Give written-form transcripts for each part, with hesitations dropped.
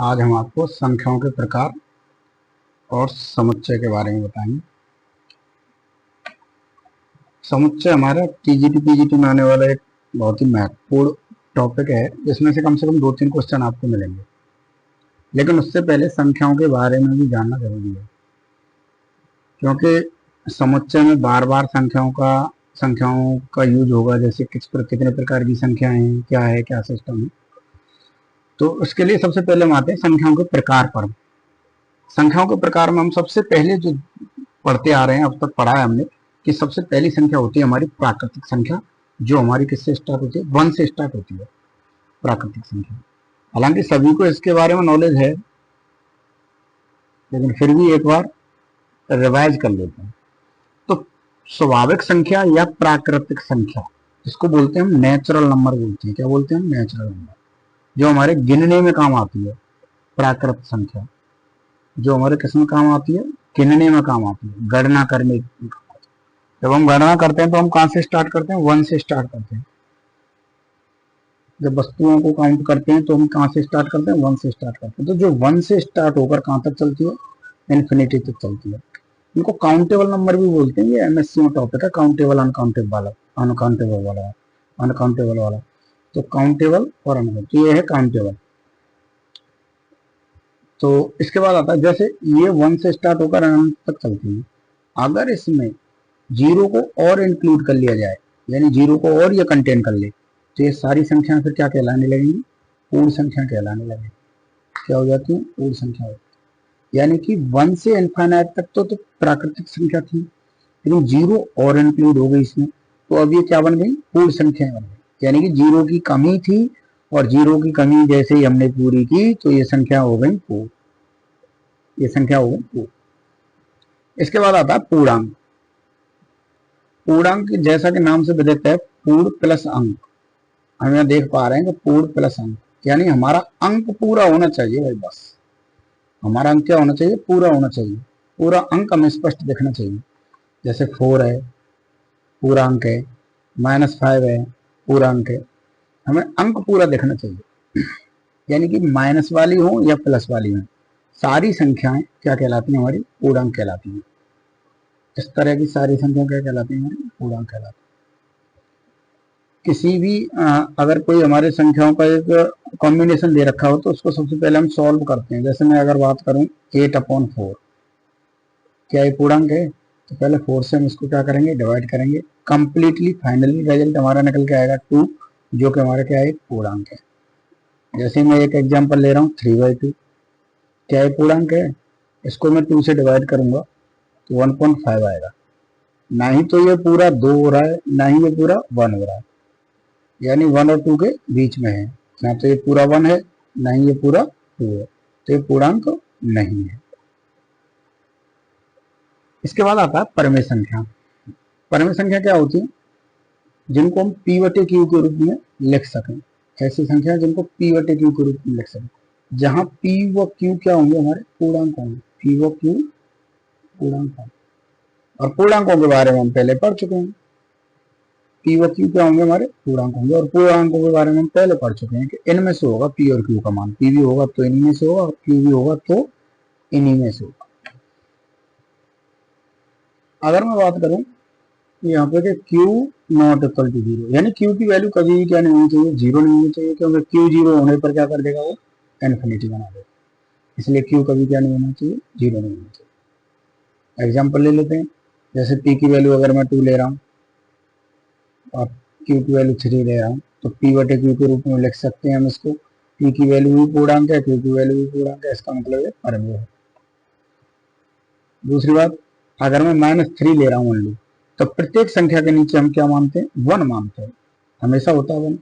आज हम आपको संख्याओं के प्रकार और समुच्चय के बारे में बताएंगे। समुच्चय हमारा टीजीटी पीजीटी में आने वाला एक बहुत ही महत्वपूर्ण टॉपिक है, जिसमें से कम 2-3 क्वेश्चन आपको मिलेंगे। लेकिन उससे पहले संख्याओं के बारे में भी जानना जरूरी है, क्योंकि समुच्चय में बार बार संख्याओं का यूज होगा, जैसे कितने प्रकार की संख्याएं हैं, क्या सिस्टम है। तो उसके लिए सबसे पहले हम आते हैं संख्याओं के प्रकार पर। संख्याओं के प्रकार में हम सबसे पहले जो पढ़ते आ रहे हैं, अब तक पढ़ा है हमने, कि सबसे पहली संख्या होती है हमारी प्राकृतिक संख्या, जो हमारी किससे स्टार्ट होती है? 1 से स्टार्ट होती है प्राकृतिक संख्या। हालांकि सभी को इसके बारे में नॉलेज है, लेकिन फिर भी एक बार रिवाइज कर लेते हैं। तो स्वाभाविक संख्या या प्राकृतिक संख्या, इसको बोलते हैं हम नेचुरल नंबर बोलते हैं। क्या बोलते हैं? नेचुरल नंबर, जो हमारे गिनने में काम आती है। प्राकृतिक संख्या जो हमारे किस में काम आती है? गिनने में काम आती है, गणना करने। जब हम गणना करते हैं तो हम कहां से स्टार्ट करते हैं? 1 से स्टार्ट करते हैं। जब वस्तुओं को काउंट करते हैं तो हम कहां से स्टार्ट करते हैं? 1 से स्टार्ट करते हैं। तो जो 1 से स्टार्ट होकर कहां तक चलती है? इन्फिनिटी तक चलती है। इनको काउंटेबल नंबर भी बोलते हैं। ये एमएससी में टॉपिक है, काउंटेबल अनकाउंटेबल वाला। तो काउंटेबल और अनकाउंटेबल, ये है काउंटेबल। तो इसके बाद आता है, जैसे ये 1 से स्टार्ट होकर अनंत तक चलती है। अगर इसमें जीरो को और इंक्लूड कर लिया जाए, यानी जीरो को और ये कंटेन कर ले, तो ये सारी संख्याएं फिर क्या कहलाने लगेंगी? पूर्ण संख्या कहलाने लगेंगी। क्या हो जाती है? पूर्ण संख्या होती है। यानी कि 1 से इनफाइनाइट तक तो प्राकृतिक संख्या थी, लेकिन जीरो और इंक्लूड हो गई इसमें, तो अब ये क्या बन गई? पूर्ण संख्या बन गई। यानी कि जीरो की कमी थी, और जीरो की कमी जैसे ही हमने पूरी की तो ये संख्या हो गई पूर्ण। ये संख्या हो गई पूर्ण। इसके बाद आता है पूर्णांक। पूर्णांक जैसा कि नाम से विदित है, पूर्ण प्लस अंक। हम यहाँ देख पा रहे हैं कि पूर्ण प्लस अंक, यानी हमारा अंक पूरा होना चाहिए भाई। बस हमारा अंक क्या होना चाहिए? पूरा होना चाहिए। पूरा अंक हमें स्पष्ट दिखना चाहिए। जैसे 4 है, पूरा अंक है। -5 है, पूरा अंक है। हमें अंक पूरा दिखना चाहिए, यानी कि माइनस वाली हो या प्लस वाली हो, सारी संख्याएं क्या कहलाती हैं? हमारी पूर्णांक कहलाती हैं। इस तरह की सारी संख्याएं क्या कहलाती हैं? हमारी पूर्णांक कहलाती हैं। किसी भी अगर कोई हमारे संख्याओं का एक कॉम्बिनेशन दे रखा हो, तो उसको सबसे पहले हम सॉल्व करते हैं। जैसे मैं अगर बात करूं 8/4, क्या ये पूर्णांक है? तो पहले 4 से हम इसको क्या करेंगे? डिवाइड करेंगे। कंप्लीटली फाइनली रिजल्ट हमारा निकल के आएगा 2, जो कि हमारा क्या है? एक पूर्णांक है। जैसे मैं एक एग्जांपल ले रहा हूँ 3/2, क्या ये पूर्णांक है? इसको मैं 2 से डिवाइड करूंगा तो 1.5 आएगा। ना ही तो ये पूरा 2 हो रहा है, ना ही ये पूरा 1 हो रहा है, यानी 1 और 2 के बीच में है। ना तो ये पूरा 1 है, ना ही ये पूरा 2 है, तो ये पूर्णांक नहीं है। इसके बाद आता है परमेय संख्या। परमेय संख्या क्या होती है? जिनको हम p/q के रूप में लिख सकें। ऐसी संख्या जिनको p/q के रूप में लिख सकें, जहां p व q क्या होंगे? हमारे पूर्णांक होंगे। p व q पूर्णांक होंगे, और पूर्णांकों के बारे में हम पहले पढ़ चुके हैं। p व q क्या होंगे? हमारे पूर्णांक होंगे। और पूर्णांकों के बारे में हम पहले पढ़ चुके हैं कि इनमें से होगा p और q का मान। p भी होगा तो इन्हीं में से होगा, और q भी होगा तो इन्हीं में से होगा। अगर मैं बात करूं यहाँ पे कि q नॉट इक्वल टू 0, यानी q की वैल्यू कभी भी क्या नहीं होनी चाहिए? 0 नहीं होनी चाहिए, क्योंकि q 0 होने पर क्या कर देगा? वो इन्फिनिटी बना देगा। इसलिए q कभी क्या नहीं होना चाहिए? 0 नहीं होना चाहिए। एग्जाम्पल ले लेते हैं, जैसे p की वैल्यू अगर मैं 2 ले रहा हूँ और q की वैल्यू 3 ले रहा हूँ, तो p/q के रूप में लिख सकते हैं हम इसको। p की वैल्यू भी पूर्णांक है, q की वैल्यू भी पूर्णांक है, इसका मतलब है परमेय है। दूसरी बात, अगर मैं -3 ले रहा हूँ ओनली, तो प्रत्येक संख्या के नीचे हम क्या मानते हैं? 1 मानते हैं। हमेशा होता है 1।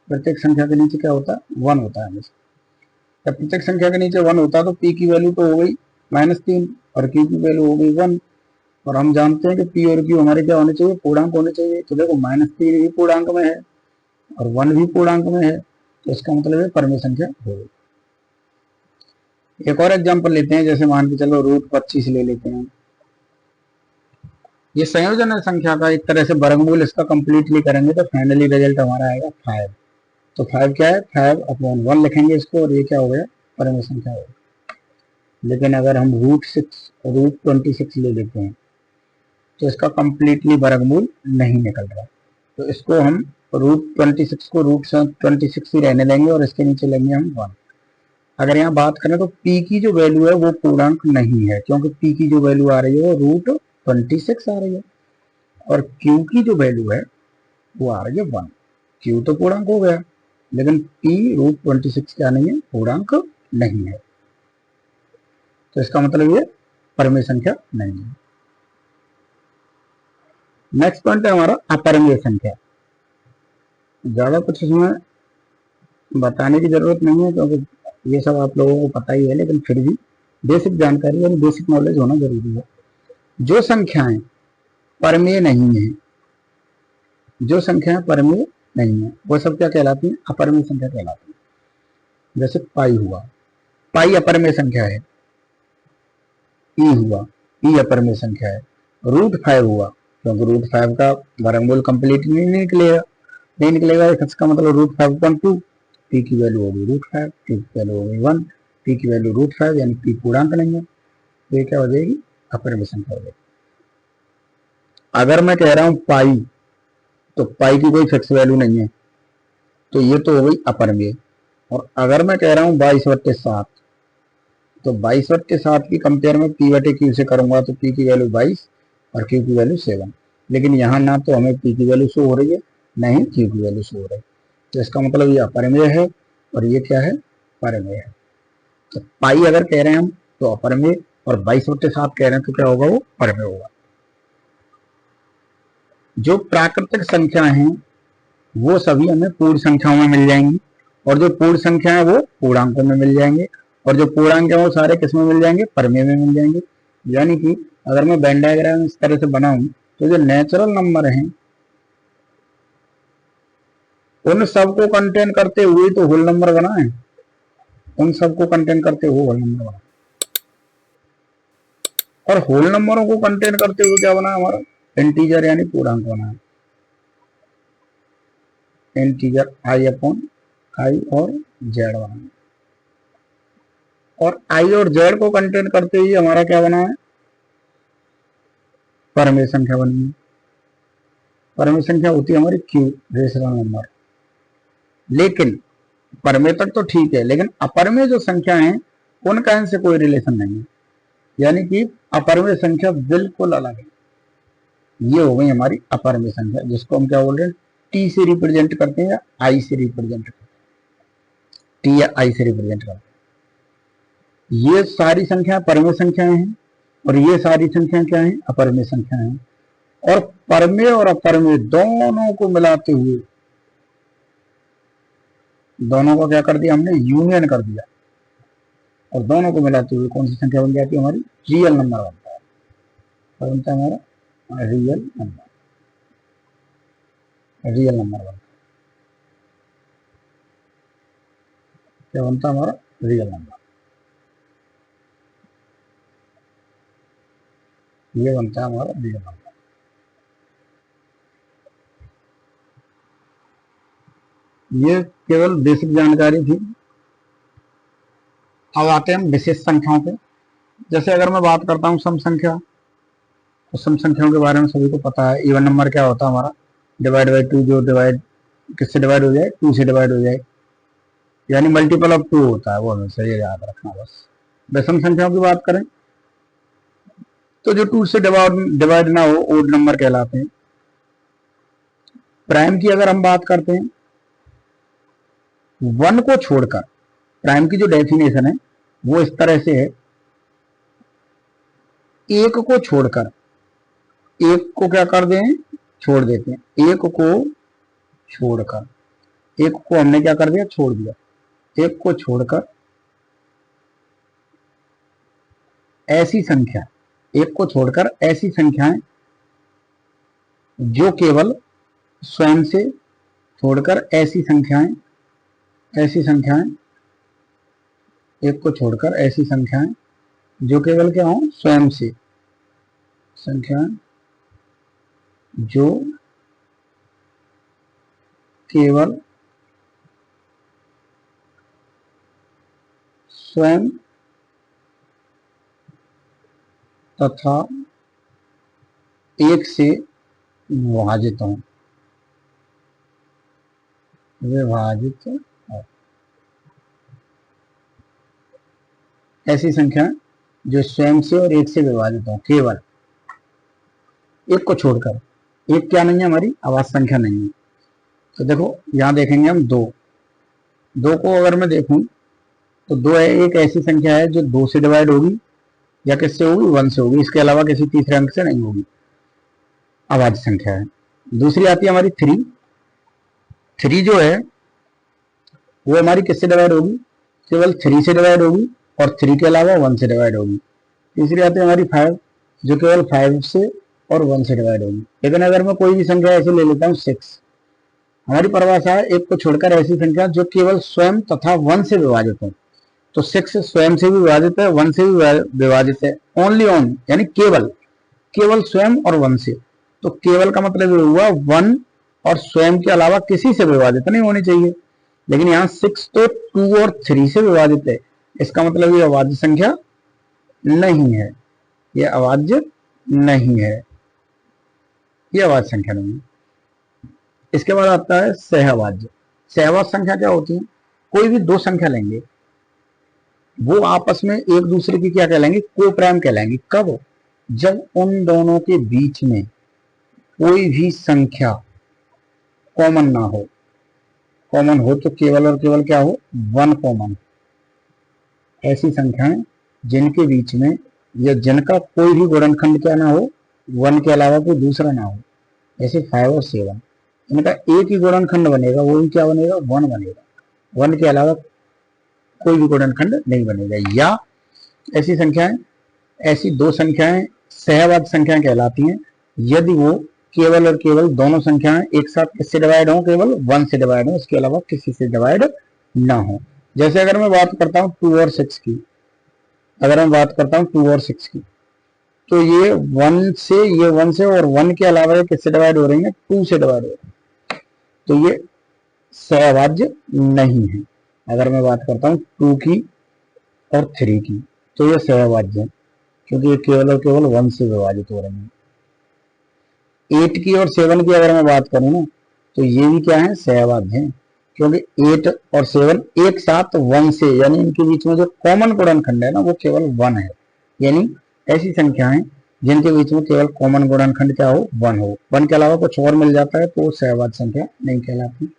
प्रत्येक संख्या के नीचे क्या होता है? 1 होता है हमेशा। जब प्रत्येक संख्या के नीचे 1 होता है तो p की वैल्यू तो हो गई -3 और q की वैल्यू हो गई 1। और हम जानते हैं कि p और q हमारे क्या होने चाहिए? पूर्णांक होने चाहिए। तो देखो -3 भी पूर्णांक में है और 1 भी पूर्णांक में है, तो इसका मतलब है परमेय संख्या हो गई। एक और एग्जांपल लेते हैं, जैसे मान के चलो √25 ले लेते हैं। ये संयोजन है संख्या का, एक तरह से वर्गमूल इसका कंप्लीटली करेंगे तो फाइनली रिजल्ट हमारा आएगा 5। तो 5 क्या है? 5/1 लिखेंगे इसको, और ये क्या हो गया? परिमेय संख्या होगी। लेकिन अगर हम रूट 26 ले लेते हैं तो इसका कंप्लीटली वर्गमूल नहीं निकल रहा, तो इसको हम रूट 26 को रूट 26 ही रहने देंगे और इसके नीचे लेंगे हम 1। अगर यहाँ बात करें तो p की जो वैल्यू है वो पूर्णांक नहीं है, क्योंकि p की जो वैल्यू आ रही है वो रूट 26 आ रही है, और q की जो वैल्यू है वो आ रही है 1। q तो पूर्णांक हो गया, लेकिन p रूट 26 क्या नहीं है, पूर्णांक नहीं है, तो इसका मतलब ये परिमेय संख्या नहीं है। नेक्स्ट पॉइंट है हमारा अपरिमेय संख्या। ज्यादा कुछ इसमें बताने की जरूरत नहीं है, क्योंकि ये सब आप लोगों को पता ही है, लेकिन फिर भी बेसिक जानकारी यानी बेसिक नॉलेज होना जरूरी है। जो संख्याएं परिमेय नहीं है, जो संख्याएं परिमेय नहीं है, वो सब क्या कहलाती हैं, अपरिमेय संख्या कहलाती है। जैसे पाई हुआ, पाई अपरिमेय संख्या है। ई हुआ, ई अपरिमेय संख्या है। रूट 5 हुआ, क्योंकि रूट 5 का वर्गमूल कंप्लीट नहीं निकलेगा, इसका मतलब रूट 5/2, पी की वैल्यू होगी रूट 5, पी की वैल्यू होगी 1, पी की वैल्यू रूट 5, यानी पी पूर्णांक नहीं है, तो ये क्या हो जाएगी, अपरिमेय संख्या हो जाएगी। अगर मैं कह रहा हूं पाई, तो पाई की कोई फिक्स वैल्यू नहीं है, तो ये तो हो गई अपरिमेय। और अगर मैं कह रहा हूं 22/7, तो 22/7 की कंपेयर में p/q से करूंगा तो p की वैल्यू 22 और q की वैल्यू 7, लेकिन यहाँ ना तो हमें p की वैल्यू शो हो रही है, ना ही q की वैल्यू शो हो रही है, तो इसका मतलब ये अपरिमेय है और ये क्या है, परिमेय है। तो पाई अगर कह रहे हैं हम तो अपरिमेय, और 22/7 कह रहे हैं तो क्या होगा, वो परिमेय होगा। जो प्राकृतिक संख्या है वो सभी हमें पूर्ण संख्याओं में मिल जाएंगी, और जो पूर्ण संख्या है वो पूर्णांकों में मिल जाएंगे, और जो पूर्णांक है वो सारे किस में मिल जाएंगे, परिमेय में मिल जाएंगे। यानी कि अगर मैं वेन डायग्राम इस तरह से बनाऊं तो जो नेचुरल नंबर हैं उन सबको कंटेन करते हुए तो होल नंबर बना है, उन सबको कंटेन करते हुए होल नंबर बना, और होल नंबरों को कंटेन करते हुए क्या बना हमारा, इंटीजर यानी पूर्णांक बना है। इंटीजर i/i और z बना है, और i और z को कंटेन करते हुए हमारा क्या बना है, परिमेय संख्या बनी है। परिमेय संख्या होती है हमारी q, रेशनल नंबर। लेकिन परिमेय तक तो ठीक है, लेकिन अपरिमेय जो संख्या है उनका इनसे कोई रिलेशन नहीं है, यानी कि अपरिमेय संख्या बिल्कुल अलग है। ये हो गई हमारी अपरिमेय संख्या, जिसको हम क्या बोल रहे हैं, टी से रिप्रेजेंट करते हैं या आई से रिप्रेजेंट करते हैं, टी या आई से रिप्रेजेंट करते हैं। ये सारी संख्या परिमेय संख्याएं हैं, और ये सारी संख्याएं क्या है, अपरिमेय संख्याएं हैं। और परिमेय और अपरिमेय दोनों को मिलाते हुए, दोनों को क्या कर दिया हमने, यूनियन कर दिया, और दोनों को मिलाते हुए कौन सी संख्या बन जाती है, हमारी रियल नंबर बनता है। क्या बनता है हमारा, रियल नंबर, रियल नंबर बनता है। क्या बनता है हमारा, रियल नंबर, ये बनता है हमारा रियल नंबर। ये केवल बेसिक जानकारी थी। अब आते हैं हम विशेष संख्याओं पे। जैसे अगर मैं बात करता हूँ सम संख्या, तो सम संख्याओं के बारे में सभी को पता है। इवन नंबर क्या होता है हमारा, डिवाइड बाई 2, जो डिवाइड किससे डिवाइड हो जाए, 2 से डिवाइड हो जाए, यानी मल्टीपल ऑफ 2 होता है, वो हमेशा ये याद रखना बस। विषम संख्याओं की बात करें तो जो 2 से डिवाइड ना हो, ओड नंबर कहलाते हैं। प्राइम की अगर हम बात करते हैं, 1 को छोड़कर, प्राइम की जो डेफिनेशन है वो इस तरह से है, एक को छोड़कर, एक को क्या कर दें, छोड़ देते हैं, एक को छोड़कर, एक को हमने क्या कर दिया, छोड़ दिया, एक को छोड़कर ऐसी संख्या, एक को छोड़कर ऐसी संख्याएं जो केवल स्वयं से, छोड़कर ऐसी संख्याएं, ऐसी संख्याएं, एक को छोड़कर ऐसी संख्याएं जो केवल क्या हो, स्वयं से, संख्याएं जो केवल स्वयं तथा एक से विभाजित हों, विभाजित हो। ऐसी संख्या जो स्वयं से और एक से विभाजित हो, केवल एक को छोड़कर। एक क्या नहीं है, हमारी आवाज संख्या नहीं है। तो देखो यहां देखेंगे हम दो को अगर मैं देखूं तो दो है, एक ऐसी संख्या है जो 2 से डिवाइड होगी या किससे होगी, 1 से होगी, इसके अलावा किसी तीसरे अंक से नहीं होगी, अभाज्य संख्या है। दूसरी आती है हमारी 3 जो है वो हमारी किससे डिवाइड होगी, केवल 3 से डिवाइड होगी और 3 के अलावा 1 से डिवाइड होगी। तीसरी आती है हमारी 5 जो केवल 5 से और 1 से डिवाइड होगी। लेकिन अगर मैं कोई भी संख्या ऐसे ले लेता हूँ 6, हमारी परिभाषा है एक को छोड़कर ऐसी संख्या जो केवल स्वयं तथा 1 से विभाजित हो। तो 6 स्वयं से भी विभाजित है, 1 से भी विभाजित है, ओनली ऑन यानी केवल स्वयं और 1 से। तो केवल का मतलब ये हुआ 1 और स्वयं के अलावा किसी से विभाजित नहीं होनी चाहिए। लेकिन यहाँ 6 तो 2 और 3 से विभाजित है, इसका मतलब ये अभाज्य संख्या नहीं है, ये अभाज्य नहीं है, ये अभाज्य संख्या नहीं है। इसके बाद आता है सहअभाज्य। सहअभाज्य संख्या क्या होती है, कोई भी दो संख्या लेंगे वो आपस में एक दूसरे की क्या कहलाएंगे, कोप्राइम कहलाएंगे। कब, जब उन दोनों के बीच में कोई भी संख्या कॉमन ना हो। कॉमन हो तो केवल और केवल क्या हो, 1 कॉमन। ऐसी संख्याएं जिनके बीच में या जिनका कोई भी गुणनखंड क्या ना हो, 1 के अलावा कोई दूसरा ना हो, जैसे 5 और 7, इनका एक ही गुणनखंड बनेगा, वो भी क्या बनेगा, 1 बनेगा, 1 के अलावा कोई भी गुणनखंड नहीं बनेगा। या ऐसी संख्याएं, ऐसी दो संख्याएं सहअभाज्य संख्याएं कहलाती हैं यदि वो केवल और केवल दोनों संख्याएं एक साथ किससे डिवाइड हो, केवल 1 से डिवाइड हो, इसके अलावा किसी से डिवाइड ना हो। जैसे अगर मैं बात करता हूं 2 और 6 की, अगर मैं बात करता हूं 2 और 6 की, तो ये 1 से और 1 के अलावा ये किससे डिवाइड हो रही है, 2 से डिवाइड हो रही है। तो ये सहअभाज्य नहीं है। अगर मैं बात करता हूं 2 की और 3 की, तो ये सहअभाज्य है क्योंकि ये केवल और केवल 1 से विभाजित हो रही है। 8 की और 7 की अगर मैं बात करूं ना, तो ये भी क्या है, सहअभाज्य है, क्योंकि 8 और 7 एक साथ 1 से, यानी इनके बीच में जो कॉमन गुणनखंड है ना वो केवल 1 है। यानी ऐसी संख्याएं जिनके बीच में केवल कॉमन गुणनखंड क्या हो, 1 हो, 1 के अलावा कुछ और मिल जाता है तो वो सहअभाज्य संख्या नहीं कहलाती।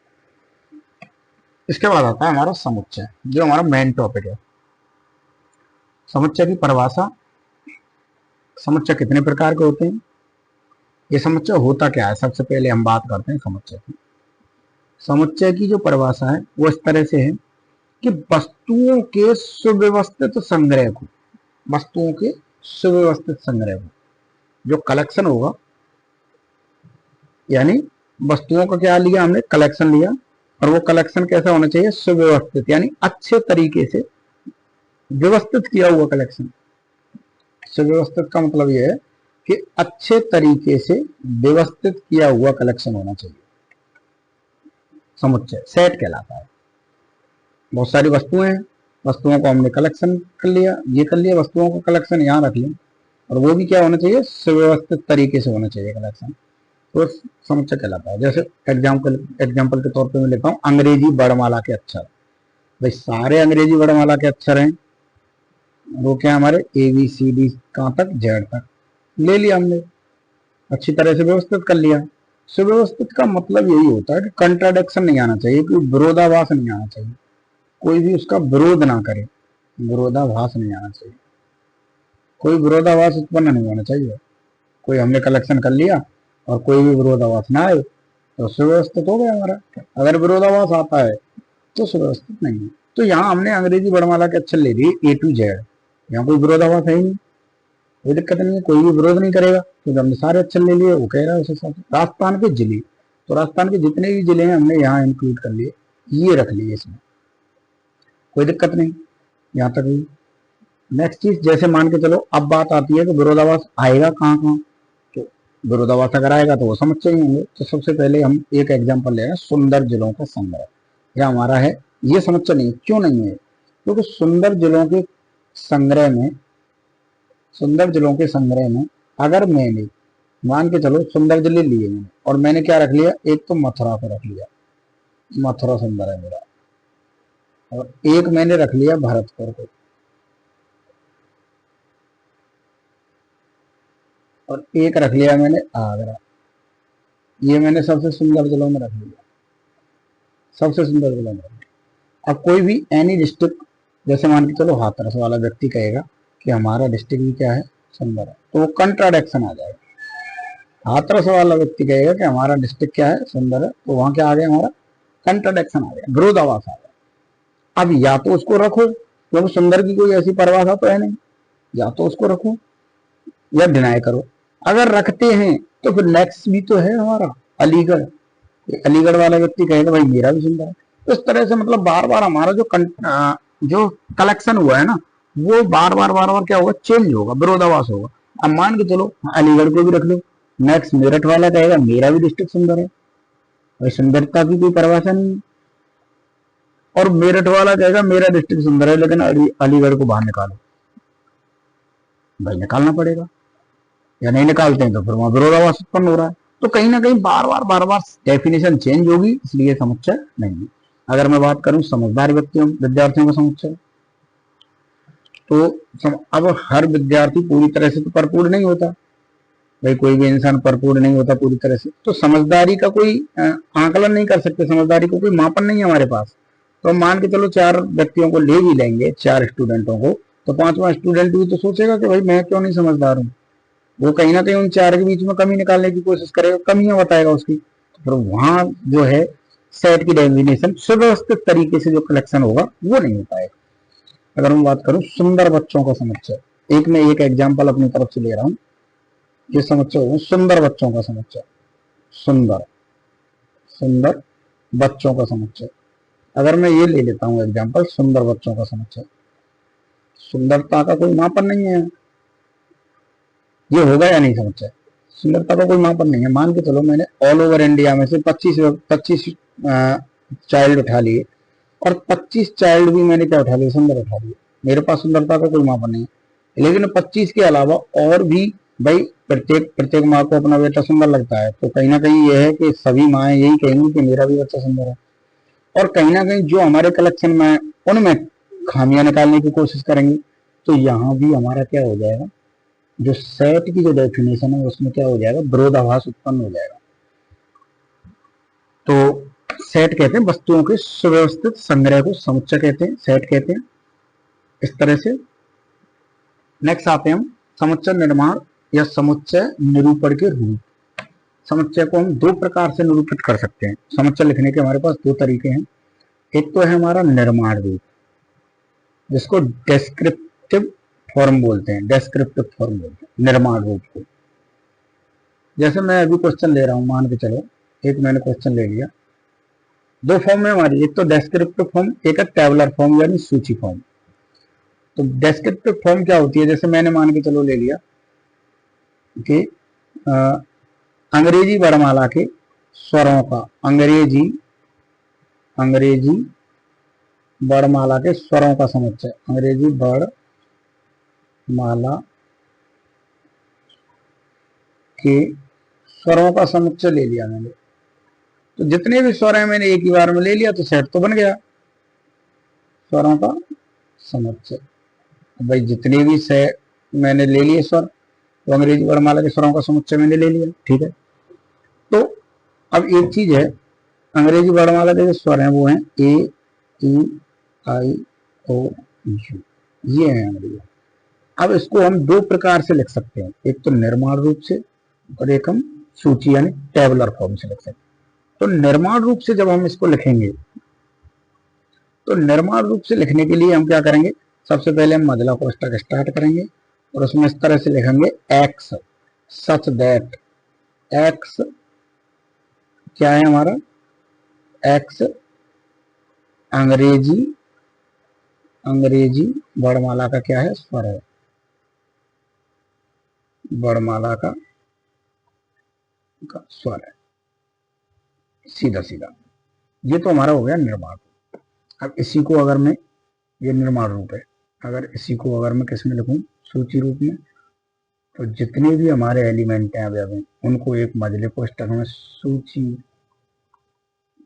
इसके बाद आता है हमारा समुच्चय, जो हमारा मेन टॉपिक है। समुच्चय की परिभाषा, समुच्चय कितने प्रकार के होते हैं, ये समुच्चय होता क्या है, सबसे पहले हम बात करते हैं समुच्चय की। समुच्चय की जो परिभाषा है वो इस तरह से है कि वस्तुओं के सुव्यवस्थित संग्रह को, वस्तुओं के सुव्यवस्थित संग्रह को, जो कलेक्शन होगा, यानी वस्तुओं का क्या लिया हमने, कलेक्शन लिया, और वो कलेक्शन कैसा होना चाहिए, सुव्यवस्थित, यानी अच्छे तरीके से व्यवस्थित किया हुआ कलेक्शन। सुव्यवस्थित का मतलब यह है कि अच्छे तरीके से व्यवस्थित किया हुआ कलेक्शन होना चाहिए। समुच्चय सेट कहलाता है। बहुत सारी वस्तुएं हैं, वस्तुओं को हमने कलेक्शन कर लिया, ये कर लिया, वस्तुओं को कलेक्शन यहाँ रख लिया, और वो भी क्या होना चाहिए, सुव्यवस्थित तरीके से होना चाहिए कलेक्शन, तो समुच्चय कहलाता है। जैसे एग्जाम्पल के तौर पे मैं लेता हूँ अंग्रेजी वर्णमाला के अक्षर। भाई सारे अंग्रेजी वर्णमाला के अक्षर हैं, वो क्या हमारे ABCD कहाँ तक, Z तक ले लिया हमने, अच्छी तरह से व्यवस्थित कर लिया। सुव्यवस्थित का मतलब यही होता है कि कंट्राडिक्शन नहीं आना चाहिए, कोई विरोधाभास नहीं आना चाहिए, कोई भी उसका विरोध ना करे, विरोधाभास नहीं आना चाहिए, कोई विरोधाभास उत्पन्न नहीं होना चाहिए। कोई हमने कलेक्शन कर लिया और कोई भी विरोधाभास ना आए तो सुव्यवस्थित हो गया हमारा। अगर विरोधाभास आता है तो सुव्यवस्थित नहीं है। तो यहाँ हमने अंग्रेजी वर्णमाला के अक्षर ले लिए A to Z, यहाँ कोई विरोधाभास है ही नहीं, कोई दिक्कत नहीं है, कोई भी विरोध नहीं करेगा क्योंकि हमने सारे अक्षर ले लिए, वो कह रहा है उस हिसाब से। राजस्थान के जिले, तो राजस्थान के जितने भी जिले हैं हमने यहाँ इंक्लूड कर लिए, ये रख लिए, इसमें कोई दिक्कत नहीं, यहाँ तक भी। नेक्स्ट चीज, जैसे मान के चलो अब बात आती है कि विरोधाभास आएगा कहाँ कहाँ, तो विरोधाभास अगर आएगा तो वो समुच्चय ही होंगे। तो सबसे पहले हम एक एग्जाम्पल ले रहे हैं, सुंदर जिलों का संग्रह। यह हमारा है, ये समुच्चय नहीं, क्यों नहीं है, क्योंकि सुंदर जिलों के संग्रह में अगर मैंने मान के चलो सुंदर जिले लिए मैंने, और मैंने क्या रख लिया, एक तो मथुरा को रख लिया, मथुरा सुंदर है मेरा, और एक मैंने रख लिया भरतपुर को, और एक रख लिया मैंने आगरा। ये मैंने सबसे सुंदर जिलों में रख लिया, सबसे सुंदर जिलों में रख लिया। अब कोई भी एनी डिस्ट्रिक्ट, जैसे मान के चलो हाथरस वाला व्यक्ति कहेगा कि हमारा डिस्ट्रिक्ट भी क्या है, सुंदर है, तो वो कंट्राडिक्शन आ जाएगा। हाथरस वाला व्यक्ति कहेगा कि हमारा डिस्ट्रिक्ट क्या है, सुंदर है, तो वहां क्या आ गया, हमारा कंट्राडिक्शन आ गया, विरोधाभास आ गया। अब या तो उसको रखो, क्योंकि सुंदर की कोई ऐसी परिभाषा तो है नहीं, या तो उसको रखो या डिनाई करो। अगर रखते हैं तो फिर नेक्स्ट भी तो है हमारा अलीगढ़, अलीगढ़ वाला व्यक्ति कहेगा भाई मेरा भी सुंदर है। तो इस तरह से मतलब बार बार हमारा जो कलेक्शन हुआ है ना, वो बार बार क्या होगा, चेंज होगा, विरोधाभास होगा। अब मान के चलो अलीगढ़ को भी रख लो, नेक्स्ट मेरठ वाला कहेगा मेरा भी डिस्ट्रिक्ट सुंदर है, भाई सुंदरता की कोई परिभाषा नहीं है। और मेरठ वाला कहेगा मेरा डिस्ट्रिक्ट सुंदर है, लेकिन अलीगढ़ को बाहर निकालो, भाई निकालना पड़ेगा, या नहीं निकालते हैं तो फिर वहां विरोधाभास उत्पन्न हो रहा है। तो कहीं ना कहीं बार बार डेफिनेशन चेंज होगी, इसलिए समुच्चय नहीं है। अगर मैं बात करूं समझदार व्यक्तियों विद्यार्थियों का समुच्चय, तो अब हर विद्यार्थी पूरी तरह से तो परिपूर्ण नहीं होता, भाई कोई भी इंसान परिपूर्ण नहीं होता पूरी तरह से, तो समझदारी का कोई आंकलन नहीं कर सकते, समझदारी को कोई मापन नहीं है हमारे पास। तो हम मान के चलो 4 व्यक्तियों को ले भी लेंगे, 4 स्टूडेंटों को, तो 5वां स्टूडेंट भी तो सोचेगा कि भाई मैं क्यों नहीं समझदार हूँ, वो कहीं ना कहीं उन 4 के बीच में कमी निकालने की कोशिश करेगा, कमियां बताएगा उसकी। तो फिर वहां जो है सेट की डेफिनेशन सुव्यवस्थित तरीके से जो कलेक्शन होगा वो नहीं हो पाएगा। अगर मैं बात करूं सुंदर बच्चों का समुच्चय, एक मैं एक एग्जाम्पल अपनी तरफ से ले रहा हूं, ये समुच्चय होगा सुंदर बच्चों का समुच्चय, सुंदर सुंदर बच्चों का समुच्चय। अगर मैं ये ले लेता हूं एग्जाम्पल, सुंदर बच्चों का समुच्चय, सुंदरता का कोई मापन नहीं है, ये होगा या नहीं समुच्चय, सुंदरता का कोई मापन नहीं है। मान के चलो मैंने ऑल ओवर इंडिया में से 25 चाइल्ड उठा लिए, और 25 चाइल्ड भी मैंने क्या उठा लिया, सुंदर उठा लिया, मेरे पास सुंदरता का कोई मापन नहीं है। लेकिन 25 के अलावा और भी, भाई प्रत्येक माँ को अपना बेटा सुंदर लगता है, तो कहीं ना कहीं यह है कि सभी माएँ यही कहेंगी कि मेरा भी बच्चा सुंदर है, और कहीं ना कहीं जो हमारे कलेक्शन में है उनमें खामियां निकालने की कोशिश करेंगे। तो यहाँ भी हमारा क्या हो जाएगा, जो सेट की जो डेफिनेशन है उसमें क्या हो जाएगा, विरोधाभास उत्पन्न हो जाएगा। तो सेट कहते हैं वस्तुओं के सुव्यवस्थित संग्रह को समुच्चय कहते हैं, सेट कहते हैं, इस तरह से। नेक्स्ट आते हैं हम समुच्चय निर्माण या समुच्चय निरूपण के रूप। समुच्चय को हम 2 प्रकार से निरूपित कर सकते हैं, समुच्चय लिखने के हमारे पास 2 तरीके हैं। एक तो है हमारा निर्माण रूप, जिसको डेस्क्रिप्टिव फॉर्म बोलते हैं, डेस्क्रिप्टिव फॉर्म बोलते हैं निर्माण रूप को। जैसे मैं अभी क्वेश्चन ले रहा हूं, मान के चलो एक मैंने क्वेश्चन ले लिया, 2 फॉर्म है हमारी, एक तो डेस्क्रिप्टिव फॉर्म, एक है टेबुलर फॉर्म यानी सूची फॉर्म। तो डेस्क्रिप्टिव फॉर्म क्या होती है, जैसे मैंने मान के चलो ले लिया कि अंग्रेजी वर्णमाला के स्वरों का, अंग्रेजी वर्णमाला के स्वरों का समुच्चय, अंग्रेजी वर्णमाला के स्वरों का समुच्चय ले लिया मैंने। तो जितने भी स्वर हैं मैंने एक ही बार में ले लिया, तो सेट तो बन गया स्वरों का समुच्चय। भाई जितने भी से मैंने ले लिए स्वर, तो अंग्रेजी वर्णमाला के स्वरों का समुच्चय मैंने ले लिया, ठीक है। तो अब एक चीज है, अंग्रेजी वर्णमाला के जो स्वर हैं वो हैं ए, ई, आई, ओ, यू, ये है अंग्रेजी। अब इसको हम 2 प्रकार से लिख सकते हैं, एक तो निर्माण रूप से और एक हम सूची यानी टेबुलर फॉर्म से लिख सकते हैं। तो निर्माण रूप से जब हम इसको लिखेंगे, तो निर्माण रूप से लिखने के लिए हम क्या करेंगे, सबसे पहले हम मझला कोष्ठक स्टार्ट करेंगे और उसमें इस तरह से लिखेंगे एक्स सच दैट, एक्स क्या है हमारा, एक्स अंग्रेजी वर्णमाला का क्या है, स्वर है, वर्णमाला का स्वर है, सीधा सीधा। ये तो हमारा हो गया निर्माण। अब इसी को अगर मैं ये निर्माण रूप है। अगर इसी को अगर मैं किस में लिखूं, सूची रूप में, तो जितने भी हमारे एलिमेंट हैं अवयव हैं उनको एक मजले कोष्टक में सूची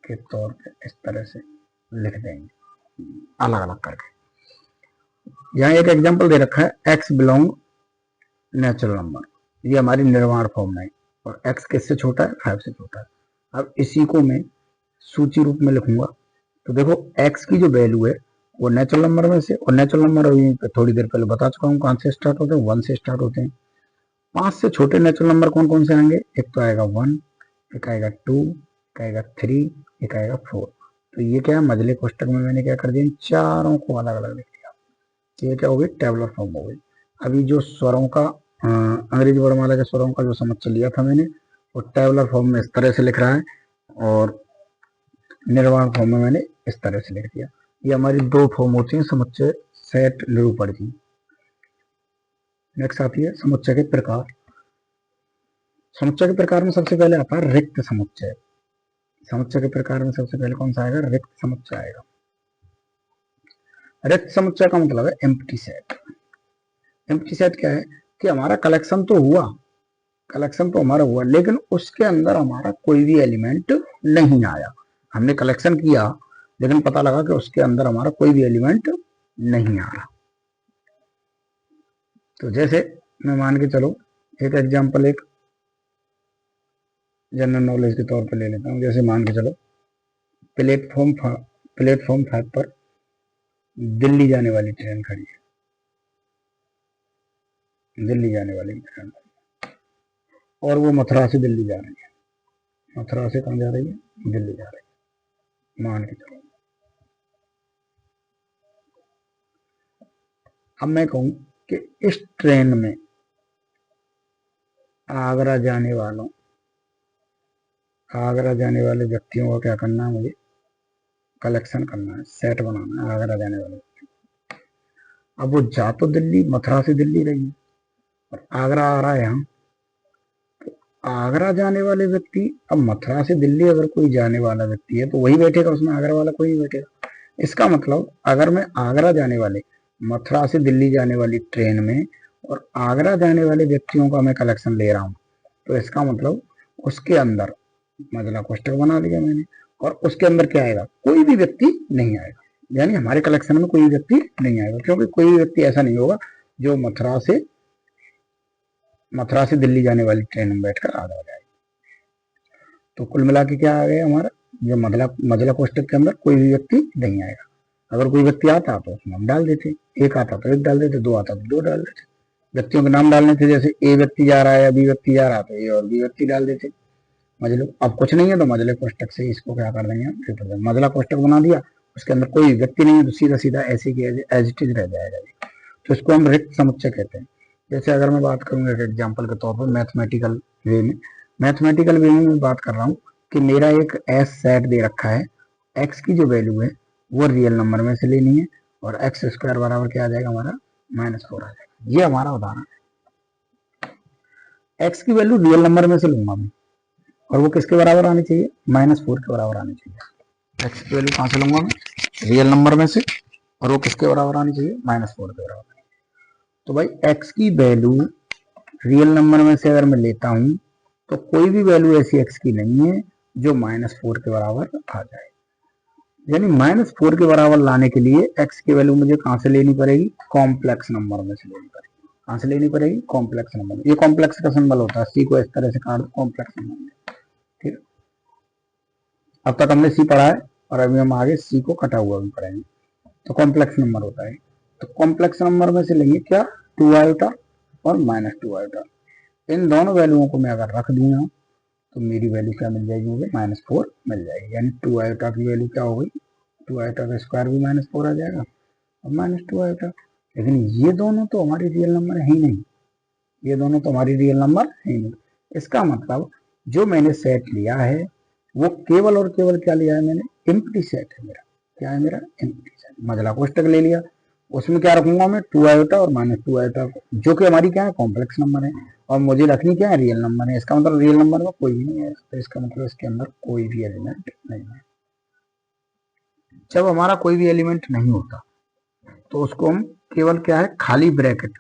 के तौर पे इस तरह से लिख देंगे अलग अलग करके। यहाँ एक एग्जांपल दे रखा है x बिलोंग नेचुरल नंबर, ये हमारी निर्माण फॉर्म है और x किससे छोटा है, 5 से छोटा है। अब इसी को मैं सूची रूप में लिखूंगा तो देखो x की जो वैल्यू है वो नेचुरल नंबर में से, और नेचुरल नंबर अभी थोड़ी देर पहले बता चुका हूँ कहाँ से स्टार्ट होते हैं, 1 से स्टार्ट होते हैं। 5 से छोटे नेचुरल नंबर कौन कौन से आएंगे, एक तो आएगा 1, एक आएगा 2, एक आएगा 3, एक आएगा 4। तो ये क्या है, मजले कोष्टक में मैंने क्या कर दिया, चारों को अलग अलग लिख दिया। ये क्या हो गई, टेबुलर फॉर्म हो गई। अभी जो स्वरों का अंग्रेजी वर्णमाला के स्वरों का जो समुच्चय लिया था मैंने, वो टेबुलर फॉर्म में इस तरह से लिख रहा है और निर्माण फॉर्म में मैंने इस तरह से लिख दिया। ये हमारी दो फॉर्म होती है समुच्चय, सेट, निरूपण की। नेक्स्ट आती है समुच्चय के प्रकार। समुच्चय के प्रकार में सबसे पहले आता है रिक्त समुच्चय। समुच्चय के प्रकार में सबसे पहले कौन सा आएगा, रिक्त समुच्चय आएगा। रिक्त समुच्चय का मतलब है एम्प्टी सेट। एम्प्टी सेट क्या है कि हमारा कलेक्शन तो हुआ, कलेक्शन तो हमारा हुआ, लेकिन उसके अंदर हमारा कोई भी एलिमेंट नहीं आया। हमने कलेक्शन किया लेकिन पता लगा कि उसके अंदर हमारा कोई भी एलिमेंट नहीं आ रहा। तो जैसे मैं मान के चलो एक एग्जांपल, एक जनरल नॉलेज के तौर पर ले लेता हूँ। जैसे मान के चलो प्लेटफॉर्म 5 पर दिल्ली जाने वाली ट्रेन खड़ी है, दिल्ली जाने वाली ट्रेन, और वो मथुरा से दिल्ली जा रही है। मथुरा से कहाँ जा रही है, दिल्ली जा रही है, मान के चलो। अब मैं कहूं कि इस ट्रेन में आगरा जाने वाले व्यक्तियों का क्या करना है, मुझे कलेक्शन करना है, सेट बनाना है आगरा जाने वाले। अब वो जा तो दिल्ली, मथुरा से दिल्ली रही है और आगरा आ रहा है यहाँ, तो आगरा जाने वाले व्यक्ति, अब मथुरा से दिल्ली अगर कोई जाने वाला व्यक्ति है तो वही बैठेगा उसमें, आगरा वाला कोई नहीं बैठेगा। इसका मतलब अगर मैं आगरा जाने वाले, मथुरा से दिल्ली जाने वाली ट्रेन में और आगरा जाने वाले व्यक्तियों का मैं कलेक्शन ले रहा हूँ, तो इसका मतलब उसके अंदर मजला कोष्टक बना लिया मैंने, और उसके अंदर क्या आएगा, कोई भी व्यक्ति नहीं आएगा। यानी हमारे कलेक्शन में कोई व्यक्ति नहीं आएगा, क्योंकि कोई भी व्यक्ति ऐसा नहीं होगा जो मथुरा से दिल्ली जाने वाली ट्रेन में बैठकर आगरा जाएगा। तो कुल मिला के क्या आ गया हमारा, जो मजला कोष्टक के अंदर कोई भी व्यक्ति नहीं आएगा। अगर कोई व्यक्ति आता तो उसमें हम डाल देते, एक आता तो एक डाल देते, दो आता तो दो डाल देते। व्यक्तियों के नाम डालने थे, जैसे ए व्यक्ति जा रहा है या बी व्यक्ति जा रहा है तो ए और बी व्यक्ति डाल देते मजले। अब कुछ नहीं है तो मजले कोष्टक से इसको क्या कर देंगे, मजला कोष्टक बना दिया, उसके अंदर कोई व्यक्ति नहीं है तो सीधा सीधा ऐसे की एज इट इज रह जाएगा। तो इसको हम रिक्त समुच्चय कहते हैं। जैसे अगर मैं बात करूंगा एक एग्जाम्पल के तौर पर मैथमेटिकल वे में, मैं बात कर रहा हूँ कि मेरा एक एस सेट दे रखा है, एक्स की जो वैल्यू है वो रियल नंबर में से लेनी है, और एक्स स्क्वायर बराबर क्या आ जाएगा हमारा, -4 आ जाएगा। ये हमारा उदाहरण है। एक्स की वैल्यू रियल नंबर में से लूंगा मैं, और वो किसके बराबर आनी चाहिए, -4 के बराबर आनी चाहिए। एक्स की वैल्यू कहाँ से लूंगा मैं, रियल नंबर में से, और वो किसके बराबर आनी चाहिए, -4 के बराबर। तो भाई एक्स की वैल्यू रियल नंबर में से अगर मैं लेता हूं तो कोई भी वैल्यू ऐसी एक्स की नहीं है जो -4 के बराबर आ जाए। यानी -4 के बराबर लाने के लिए एक्स की वैल्यू मुझे कहां से लेनी पड़ेगी, कॉम्प्लेक्स नंबर में से लेनी पड़ेगी। कहां से लेनी पड़ेगी, कॉम्प्लेक्स नंबर। ये कॉम्प्लेक्स का सिंबल होता है, सी को इस तरह से काट दो, कॉम्प्लेक्स नंबर। ठीक, अब तक हमने सी पढ़ा है और अभी हम आगे सी को कटा हुआ भी पढ़ेंगे। तो कॉम्प्लेक्स नंबर होता है, तो कॉम्प्लेक्स नंबर में से लेंगे क्या, 2 आयोटा और -2 आयोटा। इन दोनों वैल्यूओं को मैं अगर रख दूंगा तो मेरी वैल्यू क्या मिल जाएगी, मुझे -4 मिल जाएगी। यानी 2 आयोटा की वैल्यू क्या हो गई, 2 आयोटा का स्क्वायर भी -4 आ जाएगा और -2 आयोटा। लेकिन ये दोनों तो हमारी रियल नंबर है ही नहीं, ये दोनों तो हमारी रियल नंबर है ही नहीं। इसका मतलब जो मैंने सेट लिया है वो केवल और केवल क्या लिया है मैंने, एम्प्टी सेट है मेरा। क्या है मेरा, एम्प्टी सेट। मजला कोष्टक ले लिया, उसमें क्या रखूंगा मैं, 2 आयोटा और -2 आयोटा, जो कि हमारी क्या है, कॉम्प्लेक्स नंबर है, और मुझे रखनी क्या है, रियल नंबर है। इसका मतलब रियल नंबर में कोई भी नहीं है, तो इसका मतलब इसके अंदर कोई भी एलिमेंट नहीं है। जब हमारा कोई भी एलिमेंट नहीं होता तो उसको हम केवल क्या है, खाली ब्रैकेट,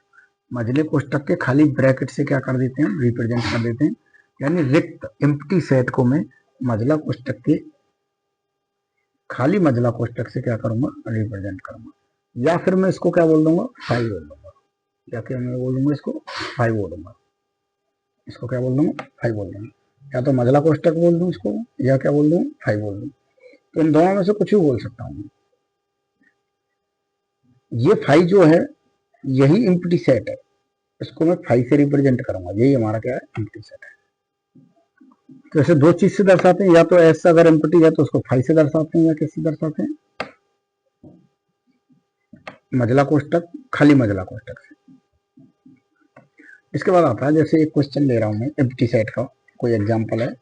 मझले कोष्टक के खाली ब्रैकेट से क्या कर देते हैं, रिप्रेजेंट कर देते हैं। यानी रिक्त एम्प्टी सेट को मैं मझला कोष्टक के खाली मझला कोष्टक से क्या करूंगा, रिप्रेजेंट करूंगा। या फिर मैं इसको क्या बोल दूंगा, फाइव बोल दूंगा, या फिर मैं बोल दूंगा इसको फाइव बोल दूंगा, इसको क्या बोल दूंगा, फाइव बोल दूंगा। या तो मझला कोष्टक बोल दूं इसको, या क्या बोल दूं, फाइव बोल दूं। तो इन दोनों में से कुछ भी बोल सकता हूं। ये फाइव जो है यही एम्प्टी सेट है, इसको मैं फाइव से रिप्रेजेंट करूंगा, यही हमारा क्या है, एम्प्टी सेट है। तो ऐसे दो चीज से दर्शाते हैं, या तो ऐसा अगर एम्प्टी है तो उसको फाइव से दर्शाते हैं, या किससे दर्शाते हैं, मझला कोष्टक, खाली मझला कोष्टक से। इसके बाद आता है, जैसे एक क्वेश्चन ले रहा हूं मैं एम्प्टी सेट का, कोई एग्जांपल है।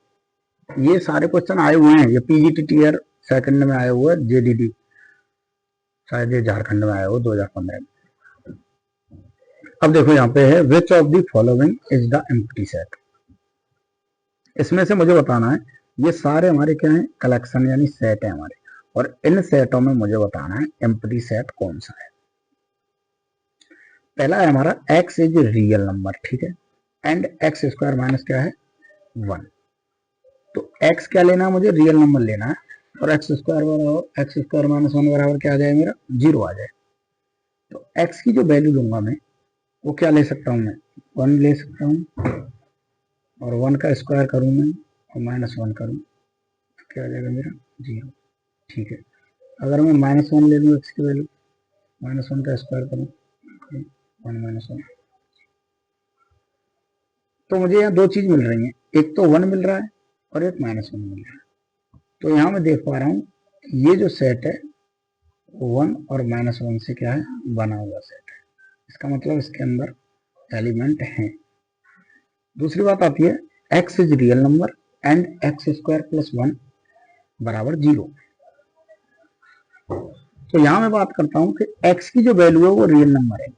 ये सारे क्वेश्चन आए हुए हैं, ये पीजीटी टीयर सेकंड में आए हुए, जेडीडी शायद ये झारखंड में आया हो 2015 में। अब देखो यहाँ पे है, which of the following is the empty set. इसमें से मुझे बताना है, ये सारे हमारे क्या है, कलेक्शन यानी सेट है हमारे, और इन सेटों में मुझे बताना है एम्प्टी सेट कौन सा है। पहला है हमारा x इज रियल नंबर, ठीक है, एंड एक्स स्क्वायर माइनस क्या है, 1। तो x क्या लेना है मुझे, रियल नंबर लेना है, और एक्स स्क्वायर बराबर एक्स स्क्वायर माइनस 1 बराबर क्या आ जाए मेरा, 0 आ जाए। तो x की जो वैल्यू लूंगा मैं, वो क्या ले सकता हूँ मैं, 1 ले सकता हूँ, और 1 का स्क्वायर करूँ मैं और माइनस 1 करूँ, क्या आ जाएगा मेरा, 0, ठीक है। अगर मैं माइनस 1 ले लूँ x की वैल्यू, माइनस 1 का स्क्वायर करूँ, 1 माइनस 1, तो मुझे यहाँ दो चीज मिल रही है, एक तो 1 मिल रहा है और एक माइनस 1 मिल रहा है। तो यहाँ मैं देख पा रहा हूँ ये जो सेट है 1 और माइनस 1 से क्या है, बना हुआ सेट है। इसका मतलब इसके अंदर एलिमेंट हैं। दूसरी बात आती है, x is real number and x square plus 1 बराबर 0। तो यहाँ मैं बात करता हूँ कि x की जो वैल्यू है वो रियल नंबर है,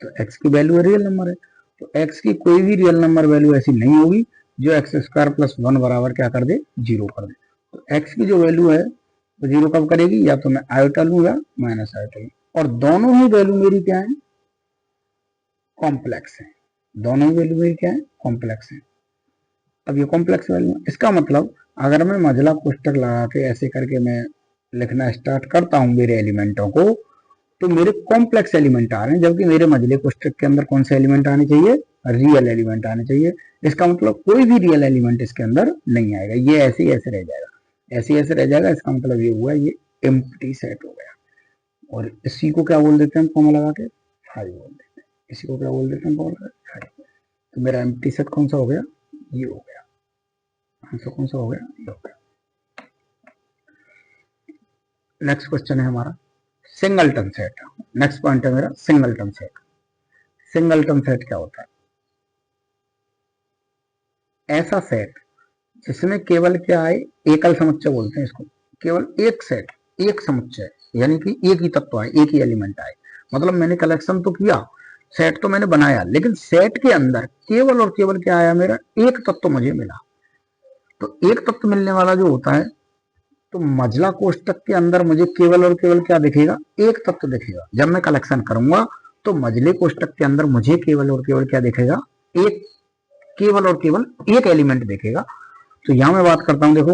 तो x की वैल्यू रियल नंबर है, तो x की कोई भी रियल नंबर वैल्यू ऐसी नहीं होगी जो एक्स स्क्वायर प्लस 1 बराबर क्या कर दे, 0 कर दे। तो x की जो वैल्यू है वो 0 कब करेगी, या तो मैं आयोटा लूँ या माइनस आयोटा लूँ, और दोनों ही वैल्यू मेरी क्या है, कॉम्प्लेक्स है। दोनों ही वैल्यू मेरी क्या है, कॉम्प्लेक्स है। अब ये कॉम्प्लेक्स वैल्यू, इसका मतलब अगर मैं मझला कोष्टक लगा के ऐसे करके मैं लिखना स्टार्ट करता हूँ मेरे एलिमेंटों को, तो मेरे कॉम्प्लेक्स एलिमेंट आ रहे हैं, जबकि मेरे मझले कोष्टक के अंदर कौन से एलिमेंट आने चाहिए, रियल एलिमेंट आने चाहिए। इसका मतलब कोई भी रियल एलिमेंट इसके अंदर नहीं आएगा, ये ऐसे ही ऐसे रह जाएगा, ऐसे ही ऐसे रह जाएगा। इसका मतलब ये हुआ, ये एम्प्टी सेट हो गया। और इसी को क्या बोल देते हैं, कॉमा लगा के फाइव बोल देते हैं, इसी को क्या बोल देते हैं, कॉमा लगा के फाइव। तो मेरा एम्प्टी सेट कौन सा हो गया, ये हो गया। आंसर कौन सा हो गया, ये हो गया। नेक्स्ट क्वेश्चन है हमारा सिंगलटन सेट। नेक्स्ट पॉइंट है मेरा सिंगलटन सेट। सिंगलटन सेट क्या होता है, ऐसा सेट जिसमें केवल क्या है, एकल समुच्चय बोलते हैं इसको, केवल एक सेट, एक समुच्चय, यानी कि एक ही तत्व आए, एक ही एलिमेंट आए। मतलब मैंने कलेक्शन तो किया, सेट तो मैंने बनाया, लेकिन सेट के अंदर केवल और केवल क्या आया, मेरा एक तत्व मुझे मिला। तो एक तत्व मिलने वाला जो होता है, तो मझला कोष्टक के अंदर मुझे केवल और केवल क्या दिखेगा, एक तत्व दिखेगा। जब मैं कलेक्शन करूंगा तो मझले कोष्टक के अंदर मुझे केवल और केवल क्या दिखेगा, एक, केवल और केवल एक एलिमेंट दिखेगा। तो यहां मैं बात करता हूं, देखो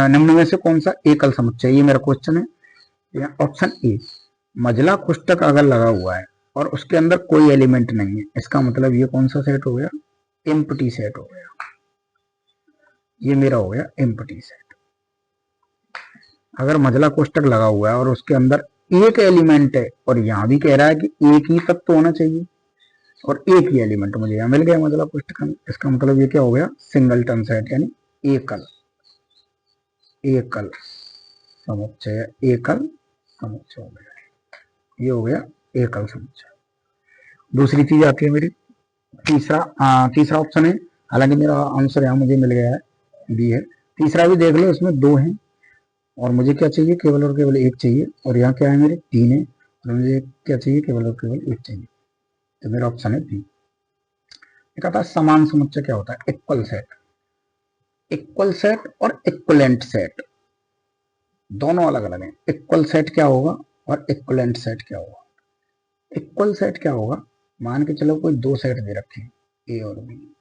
निम्न में से कौन सा एकल समुच्चय, ये मेरा क्वेश्चन है। ऑप्शन ए, मझला कोष्टक अगर लगा हुआ है और उसके अंदर कोई एलिमेंट नहीं है, इसका मतलब ये कौन सा सेट हो गया, एम्प्टी सेट हो गया। ये मेरा हो गया एम्प्टी सेट। अगर मझला कोष्टक लगा हुआ है और उसके अंदर एक एलिमेंट है, और यहां भी कह रहा है कि एक ही तत्व होना चाहिए, और एक ही एलिमेंट मुझे यहां मिल गया मझला कोष्टक में, इसका मतलब ये क्या हो गया, सिंगलटन सेट, यानी एकल, एकल समुच्चय, एकल समुच्चय हो गया, ये हो गया एकल समुच्चय। दूसरी चीज आती है मेरी तीसरा ऑप्शन है, हालांकि मेरा आंसर यहाँ मुझे मिल गया है, बी है। तीसरा भी देख लो, इसमें दो है और मुझे क्या चाहिए, केवल और केवल एक चाहिए, और यहाँ क्या है मेरे, तीन है और मुझे क्या चाहिए, केवल और केवल एक चाहिए। तो मेरा ऑप्शन है बी। कहता है समान समुच्चय क्या होता है, इक्वल सेट। इक्वल सेट और इक्वलेंट सेट दोनों अलग अलग हैं। इक्वल सेट क्या होगा और इक्वलेंट सेट क्या होगा। इक्वल सेट क्या होगा, मान के चलो कोई दो सेट दे रखे हैं ए और बी,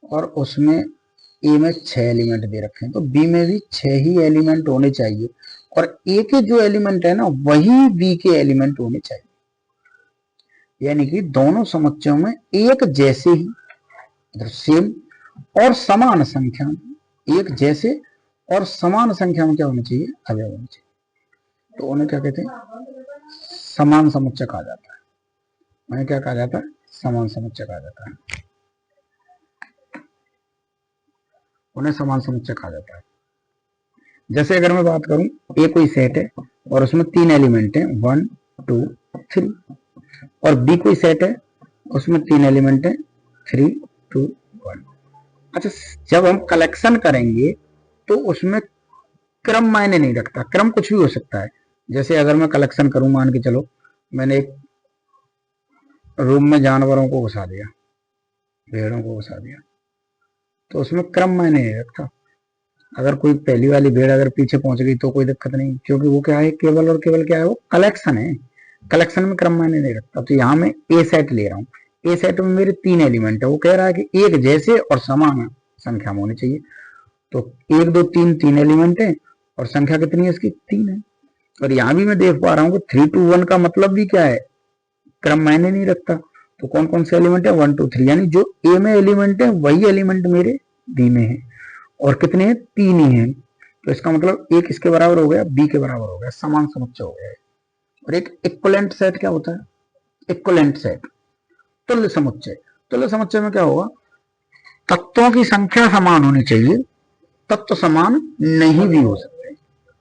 और उसमें ए में 6 एलिमेंट दे रखे हैं, तो बी में भी 6 ही एलिमेंट होने चाहिए, और ए के जो एलिमेंट है ना वही बी के एलिमेंट होने चाहिए। यानी कि दोनों समुच्चयों में एक जैसे ही, सेम और समान संख्या में, एक जैसे और समान संख्या में क्या होना चाहिए, अवयव होने चाहिए। तो उन्हें क्या कहते हैं, समान समुच्चय कहा जाता है। उन्हें क्या कहा जाता है, समान समुच्चय कहा जाता है। उन्हें समान समुच्चय कहा जाता है। जैसे अगर मैं बात करूं, ए कोई सेट है और उसमें 3 एलिमेंट हैं 1 2 3, और बी कोई सेट है उसमें 3 एलिमेंट हैं 3 2 1। अच्छा, जब हम कलेक्शन करेंगे तो उसमें क्रम मायने नहीं रखता, क्रम कुछ भी हो सकता है। जैसे अगर मैं कलेक्शन करूं, मान के चलो मैंने एक रूम में जानवरों को घुसा दिया, भेड़ों को घुसा दिया, तो उसमें क्रम मायने नहीं रखता। अगर कोई पहली वाली भेड़ अगर पीछे पहुंच गई तो कोई दिक्कत नहीं, क्योंकि वो क्या है, केवल और केवल क्या है, वो कलेक्शन है। कलेक्शन में क्रम मायने नहीं रखता। तो यहाँ मैं ए सेट ले रहा हूँ, ए सेट में मेरे 3 एलिमेंट है, वो कह रहा है कि एक जैसे और समान संख्या में होनी चाहिए। तो 1 2 3 3 एलिमेंट है, और संख्या कितनी है इसकी, 3 है। और यहाँ भी मैं देख पा रहा हूँ कि 3 2 1 का मतलब भी क्या है, क्रम मायने नहीं रखता। तो कौन कौन से एलिमेंट है, 1 2 3, यानी जो ए में एलिमेंट है वही एलिमेंट मेरे बी में है, और कितने हैं, 3 ही हैं। तो इसका मतलब एक इसके बराबर हो गया, बी के बराबर हो गया, समान समुच्चय हो गया। और एक इक्विवेलेंट सेट क्या होता है, इक्विवेलेंट सेट, तुल्य समुच्चय। तुल्य समुच्चय में क्या होगा, तत्वों की संख्या समान होनी चाहिए, तत्व समान नहीं भी हो सकते।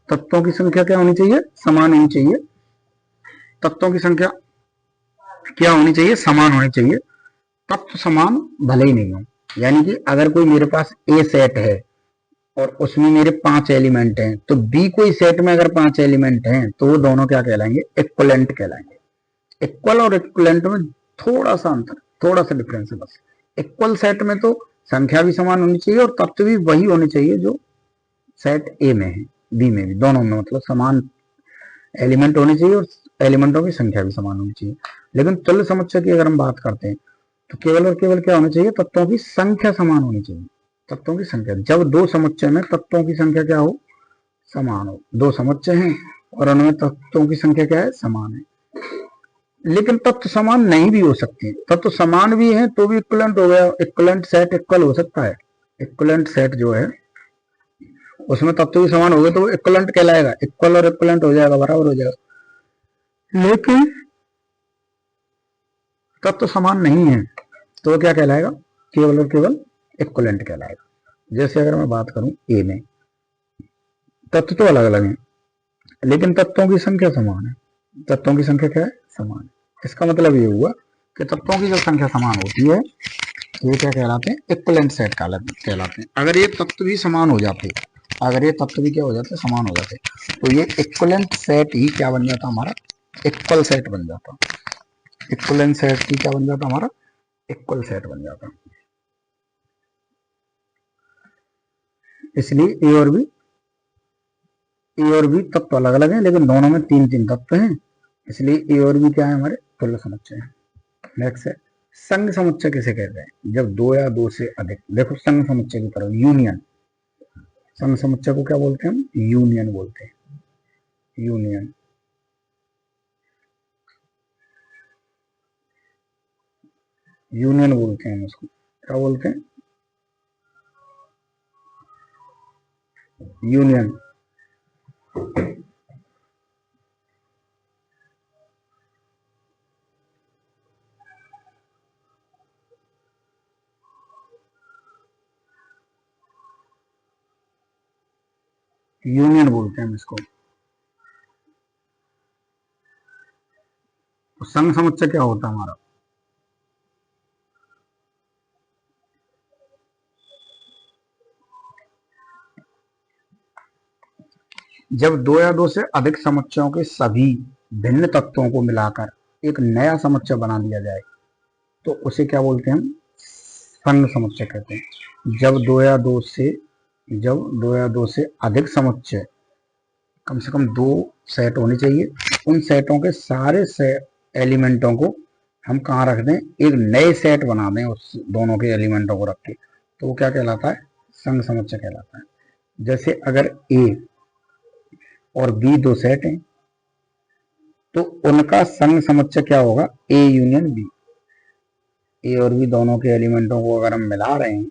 तत्वों की संख्या क्या होनी चाहिए, समान होनी चाहिए। तत्वों की संख्या क्या होनी चाहिए, समान होनी चाहिए। तत्व समान भले ही नहीं हो। यानी कि अगर कोई मेरे पास ए सेट है और उसमें मेरे 5 एलिमेंट हैं, तो बी कोई सेट में अगर 5 एलिमेंट हैं तो वो दोनों क्या कहलाएंगे, इक्विवेलेंट कहलाएंगे। इक्वल और इक्विवेलेंट में थोड़ा सा अंतर, थोड़ा सा डिफरेंस है बस। इक्वल सेट में तो संख्या भी समान होनी चाहिए और तत्व भी वही होने चाहिए जो सेट ए में है, बी में भी, दोनों में मतलब समान एलिमेंट होने चाहिए और एलिमेंटों की संख्या भी समान होनी चाहिए। लेकिन तुल्य समुच्चय की अगर हम बात करते हैं तो केवल और केवल क्या होना चाहिए, तत्वों की संख्या समान होनी चाहिए। तत्वों की संख्या, जब दो समुच्चय में तत्वों की संख्या क्या हो, समान हो। दो समुच्चय हैं और उनमें तत्वों की संख्या क्या है, समान है। लेकिन तत्व समान नहीं भी हो सकते, तत्व समान भी हैं तो भी इक्विवेलेंट हो गया। इक्विवेलेंट सेट इक्वल हो सकता है। इक्विवेलेंट सेट जो है उसमें तत्व भी समान हो गए तो वो इक्विवेलेंट कहलाएगा, इक्वल और इक्विवेलेंट हो जाएगा, बराबर हो जाएगा। लेकिन तत्व समान नहीं है तो वो क्या कहलाएगा, केवल और केवल इक्विवेलेंट कहलाएगा। जैसे अगर मैं बात करूं ए में, तत्व तो अलग अलग हैं लेकिन तत्वों की संख्या समान है। तत्वों की संख्या क्या है, समान है। इसका मतलब ये हुआ कि तत्वों की जब संख्या समान होती है तो ये क्या कहलाते हैं, इक्विवेलेंट सेट कहलाते हैं। अगर ये तत्व भी समान हो जाते, अगर ये तत्व भी क्या हो जाते, समान हो जाते, तो ये इक्विवेलेंट सेट ही क्या बन जाता हमारा, इक्वल सेट बन जाता। इक्विवेलेंट सेट ही क्या बन जाता हमारा, इक्वल सेट बन जाता। इसलिए ए और बी तत्व अलग अलग हैं लेकिन दोनों में 3 3 तत्व हैं, इसलिए ए और बी क्या है, हमारे तुल्य समुच्चय हैं। नेक्स्ट है संघ समुच्चय किसे कहते हैं, जब दो या दो से अधिक, देखो संघ समुच्चय की तरफ, यूनियन। संघ समुच्चय को क्या बोलते हैं हम, यूनियन बोलते हैं, यूनियन। यूनियन बोलते हैं उसको, क्या बोलते हैं, यूनियन। यूनियन बोलते हैं इसको। तो संघ समुच्चय क्या होता है हमारा, जब दो या दो से अधिक समुच्चयों के सभी भिन्न तत्वों को मिलाकर एक नया समुच्चय बना दिया जाए तो उसे क्या बोलते हैं हम, संघ समुच्चय कहते हैं। जब दो या दो से अधिक समुच्चय, कम से कम 2 सेट होने चाहिए, उन सेटों के सारे एलिमेंटों को हम कहाँ रख दें, एक नए सेट बना दें उस दोनों के एलिमेंटों को रख के, तो वो क्या कहलाता है, संघ समुच्चय कहलाता है। जैसे अगर ए और बी दो सेट हैं तो उनका संघ समुच्चय क्या होगा, ए यूनियन बी। ए और बी दोनों के एलिमेंटों को अगर हम मिला रहे हैं,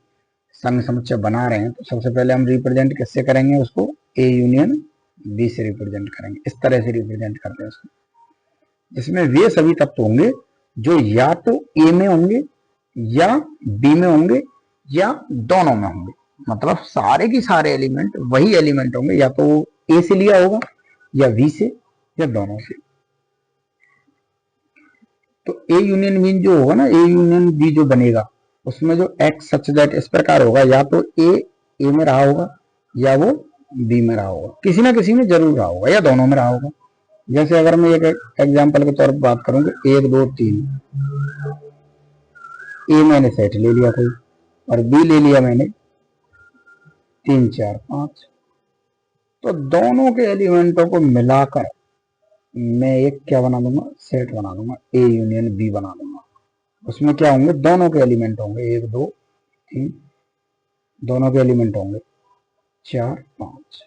संघ समुच्चय बना रहे हैं, तो सबसे पहले हम रिप्रेजेंट किससे करेंगे उसको, ए यूनियन बी से रिप्रेजेंट करेंगे। इस तरह से रिप्रेजेंट करते हैं उसको। इसमें वे सभी तत्व होंगे जो या तो ए में होंगे या बी में होंगे या दोनों में होंगे। मतलब सारे के सारे एलिमेंट वही एलिमेंट होंगे, या तो ए से लिया होगा या बी से या दोनों से। तो ए यूनियन बी जो होगा ना, ए यूनियन बी जो बनेगा उसमें जो एक्स सच दैट इस प्रकार होगा, या तो ए में रहा होगा या वो बी में रहा होगा, किसी ना किसी में जरूर रहा होगा या दोनों में रहा होगा। जैसे अगर मैं एक एग्जांपल के तौर पर बात करूं कि 1 2 3, ए मैंने सेट ले लिया कोई और बी ले लिया मैंने 3 4 5, तो दोनों के एलिमेंटों को मिलाकर मैं एक क्या बना दूंगा, सेट बना दूंगा, ए यूनियन बी बना दूंगा। उसमें क्या होंगे, दोनों के एलिमेंट होंगे, 1 2 3, दोनों के एलिमेंट होंगे 4 5।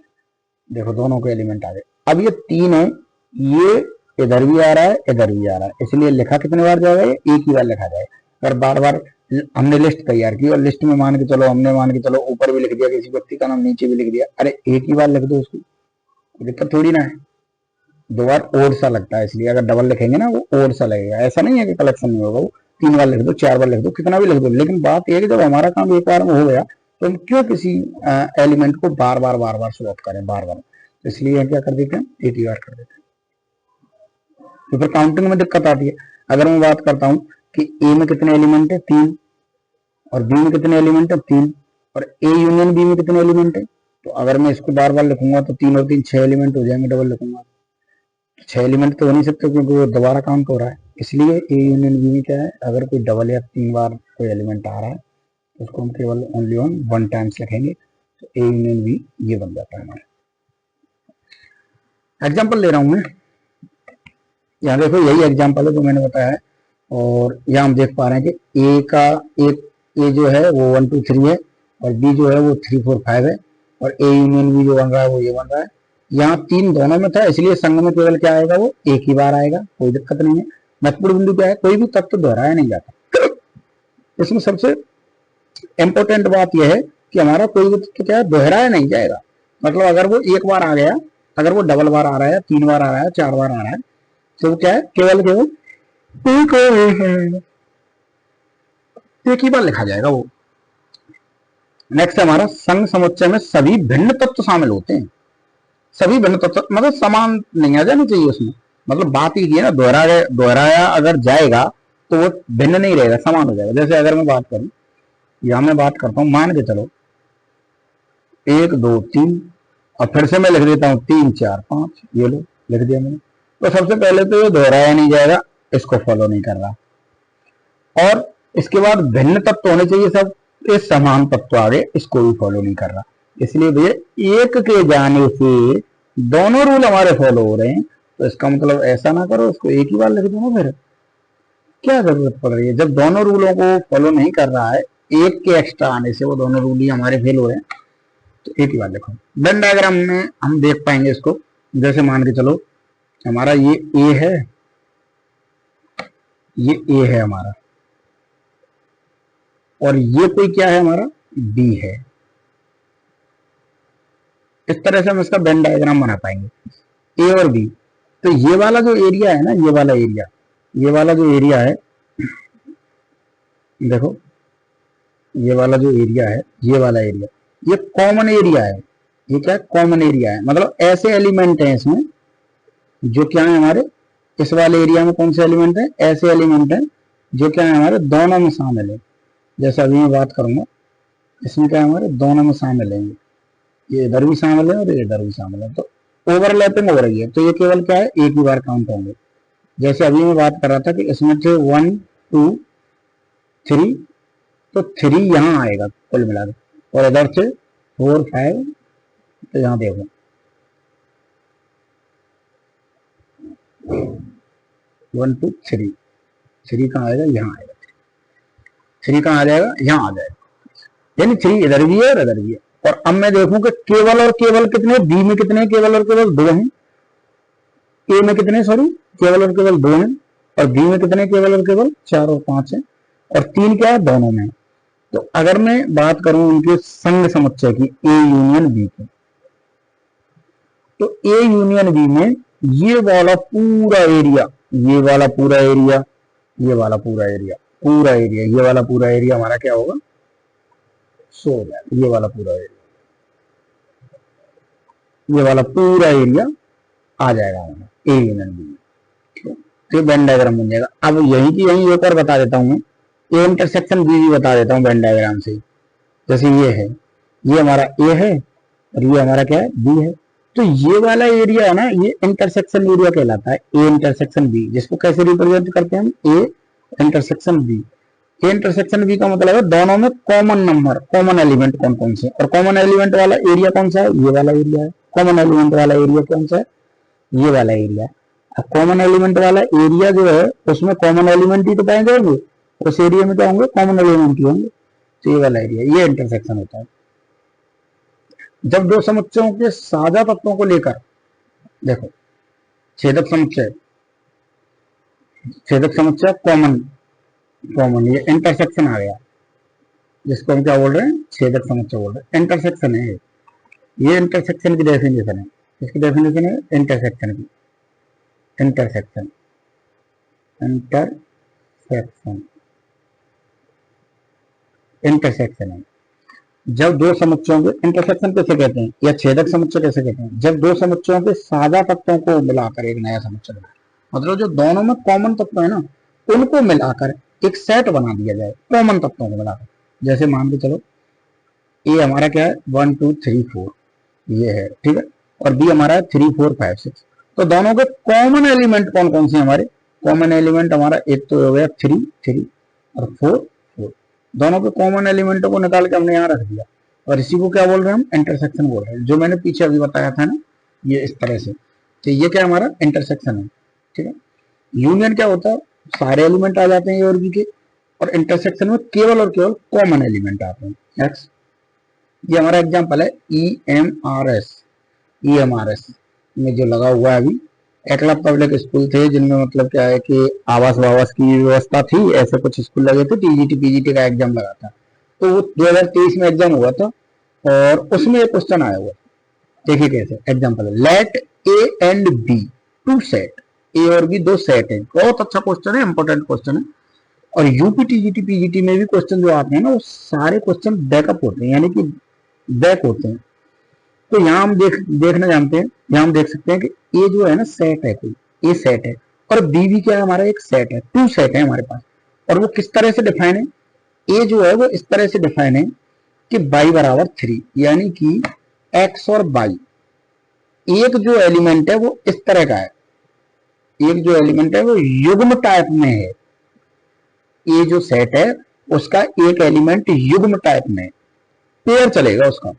देखो दोनों के एलिमेंट आ गए। अब ये 3 है, ये इधर भी आ रहा है इधर भी आ रहा है, इसलिए लिखा कितने बार जाएगा, ये एक ही बार लिखा जाएगा। अगर बार बार हमने लिस्ट तैयार की और लिस्ट में मान के चलो हमने मान के चलो ऊपर भी लिख दिया किसी व्यक्ति का नाम, नीचे भी लिख दिया, अरे एक ही बार लिख दो उसको, दिक्कत थोड़ी ना है। 2 बार और सा लगता है, इसलिए अगर डबल लिखेंगे ना वो और सा लगेगा। ऐसा नहीं है कि कलेक्शन नहीं होगा, वो 3 बार लिख दो 4 बार लिख दो कितना भी लिख दो, लेकिन बात यह है कि जब हमारा काम एक बार में हो गया तो हम क्यों किसी एलिमेंट को बार बार स्वैप करें बार बार। तो इसलिए हम क्या कर देते हैं, एक ही बार कर देते हैं, तो फिर काउंटिंग में दिक्कत आती है। अगर मैं बात करता हूं कि ए में कितने एलिमेंट है 3 और बी में कितने एलिमेंट है 3 और ए यूनियन बी में कितने एलिमेंट है, तो अगर मैं इसको बार बार लिखूंगा तो 3 और 3 6 एलिमेंट हो जाएंगे, डबल लिखूंगा 6 एलिमेंट तो हो नहीं सकते क्योंकि वो दोबारा काउंट हो रहा है। इसलिए ए यूनियन बी में क्या है, अगर कोई डबल या 3 बार कोई एलिमेंट आ रहा है तो उसको हम केवल ओनली ऑन 1 टाइम्स लिखेंगे, तो ए यूनियन बी ये बन जाता है हमारा। एग्जाम्पल ले रहा हूं मैं, यहाँ देखो यही एग्जाम्पल है जो मैंने बताया है, और यहाँ हम देख पा रहे हैं कि ए का एक ए जो है वो 1 2 3 है और बी जो है वो 3 4 5 है और ए यूनियन बी जो बन रहा है वो ये बन रहा है। यहाँ 3 दोनों में था, इसलिए संघ में केवल क्या आएगा, वो एक ही बार आएगा, कोई दिक्कत नहीं है। महत्वपूर्ण बिंदु क्या है, कोई भी तत्व दोहराया नहीं जाता। इसमें सबसे इंपॉर्टेंट बात यह है कि हमारा कोई भी तत्व क्या है, दोहराया नहीं जाएगा। मतलब अगर वो एक बार आ गया, अगर वो डबल बार आ रहा है, 3 बार आ रहा है, 4 बार आ रहा है, तो क्या है, केवल एक ही बार लिखा जाएगा वो। नेक्स्ट हमारा संघ समुच्चय में सभी भिन्न तत्व शामिल होते हैं। सभी भिन्न तत्व मतलब समान नहीं आ जाना चाहिए उसमें, मतलब बात ही है ना, दोहराया अगर जाएगा तो वो भिन्न नहीं रहेगा, समान हो जाएगा। जैसे अगर मैं बात करूं, या मैं बात करता हूं, मान के चलो 1 2 3 और फिर से मैं लिख देता हूं 3 4 5, ये लो लिख दिया मैंने, तो सबसे पहले तो ये दोहराया नहीं जाएगा, इसको फॉलो नहीं कर रहा। और इसके बाद भिन्न तत्व होने चाहिए सब, इस समान तत्व आगे इसको भी फॉलो नहीं कर रहा। इसलिए भैया एक के जाने से दोनों रूल हमारे फॉलो हो रहे हैं, तो इसका मतलब ऐसा ना करो इसको एक ही बार लिख दो ना, फिर क्या जरूरत पड़ रही है। जब दोनों रूलों को फॉलो नहीं कर रहा है, एक के एक्स्ट्रा आने से वो दोनों रूल ही हमारे फेल हो रहे हैं, तो एक ही बार लिखो। वेन डायग्राम में हम देख पाएंगे इसको, जैसे मान के चलो हमारा ये ए है, ये ए है हमारा, और ये कोई क्या है हमारा, बी है। इस तरह से हम इसका वेन डायग्राम बना पाएंगे, ए और बी। तो ये वाला जो एरिया है ना, ये वाला एरिया, ये वाला जो एरिया है, देखो ये वाला जो एरिया है, ये वाला एरिया, ये कॉमन एरिया है। ये क्या है, कॉमन एरिया है। मतलब ऐसे एलिमेंट हैं इसमें जो क्या है हमारे, इस वाले एरिया में कौन से एलिमेंट है, ऐसे एलिमेंट है जो क्या है हमारे दोनों में शामिल है। जैसे अभी मैं बात करूंगा, इसमें क्या है, हमारे दोनों में शामिल है, ये इधर भी शामिल है और ये इधर भी शामिल है, तो ओवरलैपिंग हो रही है, तो ये केवल क्या है, एक ही बार काउंट होंगे। जैसे अभी मैं बात कर रहा था कि इसमें थे 1 2 3, तो 3 यहाँ आएगा कुल मिला के, और इधर से 4 5, तो यहाँ देखो 1 2 3, 3 कहाँ आएगा, यहाँ आएगा, 3 कहाँ आ जाएगा, यहाँ आ जाएगा, यानी 3 इधर भी है और इधर भी है। और अब मैं देखूं कि केवल और केवल कितने, बी में कितने केवल और केवल 2 हैं, ए में कितने सॉरी केवल और केवल 2 हैं, और बी में कितने केवल और केवल 4 और 5 है, और 3 क्या है, दोनों में। तो अगर मैं बात करूं उनके संग समुच्चय की, ए यूनियन बी की, तो ए यूनियन बी में ये वाला पूरा एरिया, ये वाला पूरा एरिया, ये वाला पूरा एरिया, पूरा एरिया, ये वाला पूरा एरिया हमारा क्या होगा, 100 हो जाएगा। ये वाला पूरा एरिया, ये वाला पूरा एरिया आ जाएगा हमारा ए यूनियन बी में। तो वेन डायग्राम बन जाएगा। अब यही की यही एक और बता देता हूँ मैं, ए इंटरसेक्शन बी भी बता देता हूँ वेन डायग्राम से। जैसे ये है, ये हमारा ए है और ये हमारा क्या है, बी है। तो ये वाला एरिया है ना, ये इंटरसेक्शन एरिया कहलाता है, ए इंटरसेक्शन बी, जिसको कैसे रिप्रेजेंट करते हैं हम, A intersection B. A intersection B का मतलब है दोनों में कॉमन नंबर, कॉमन एलिमेंट कौन कौन से, और कॉमन एलिमेंट वाला एरिया कौन सा है, ये वाला एरिया है। कॉमन एलिमेंट वाला एरिया कौन सा है, ये वाला एरिया। अब कॉमन एलिमेंट वाला एरिया जो है उसमें कॉमन एलिमेंट ही तो पाए जाएंगे, उस एरिया में क्या होंगे, कॉमन एलिमेंट ही होंगे। तो ये वाला एरिया, ये इंटरसेक्शन होता है। जब दो समुच्चयों के साझा तत्वों को लेकर, देखो छेदक समुच्चय, छेदक समुच्चय कॉमन, कॉमन ये इंटरसेक्शन आ गया, जिसको हम क्या बोल रहे हैं, छेदक समुच्चय बोल रहे हैं, इंटरसेक्शन है ये इंटरसेक्शन की डेफिनेशन है। इसकी डेफिनेशन है इंटरसेक्शन की, इंटरसेक्शन, इंटरसेक्शन, इंटरसेक्शन है जब दो समुच्चयों के, इंटरसेक्शन कैसे कहते हैं या छेदक समुच्चय कैसे कहते हैं, जब दो समुच्चयों के साझा तत्वों को मिलाकर एक नया समुच्चय बना, मतलब जो दोनों में कॉमन तत्व है ना, उनको मिलाकर एक सेट बना दिया जाए, कॉमन तत्वों को मिलाकर। जैसे मान के चलो ए हमारा क्या है, 1 2 3 4 ये है, ठीक है, और बी हमारा है 3 4 5 6। तो दोनों के कॉमन एलिमेंट कौन कौन से हमारे, कॉमन एलिमेंट हमारा एक तो हो गया 3 3 और 4 4, दोनों के कॉमन एलिमेंटों को निकाल के हमने यहाँ रख दिया, और इसी को क्या बोल रहे हैं हम, इंटरसेक्शन बोल रहे हैं। जो मैंने पीछे अभी बताया था ना, ये इस तरह से, तो ये क्या हमारा इंटरसेक्शन है, ठीक है। यूनियन क्या होता है, सारे एलिमेंट आ जाते हैं ए और बी के, और इंटरसेक्शन में केवल और केवल कॉमन एलिमेंट आते हैं एक्स। ये हमारा एग्जांपल है EMRS, EMRS में जो लगा हुआ है अभी, एकलव्य पब्लिक स्कूल थे जिनमें मतलब क्या है कि आवास वावास की व्यवस्था थी, ऐसे कुछ स्कूल लगे थे, टीजीटी पीजीटी का एग्जाम लगा था। तो वो 2023 में एग्जाम हुआ था, और उसमें एक क्वेश्चन आया हुआ, देखिए कैसे एग्जाम्पल है, let A and B two set, A और बी दो सेट है। बहुत अच्छा क्वेश्चन है, इंपॉर्टेंट क्वेश्चन है। और यूपी टीजीटी पीजीटी में भी क्वेश्चन जो आते हैं ना, वो सारे क्वेश्चन बैकअप होते हैं, यानी कि बैक होते हैं। तो यहाँ हम देखना जानते हैं, यहाँ हम देख सकते हैं कि ए जो है ना सेट है, कोई ए सेट है, और बी भी क्या है हमारा एक सेट है, टू सेट है हमारे पास। और वो किस तरह से डिफाइन है, ए जो है वो इस तरह से डिफाइन है कि बाई बराबर 3, यानी कि एक्स और बाई, एक जो एलिमेंट है वो इस तरह का है, एक जो एलिमेंट है वो युग्म टाइप में है। ये जो सेट है उसका एक एलिमेंट युग्म टाइप में, पेयर चलेगा उसका।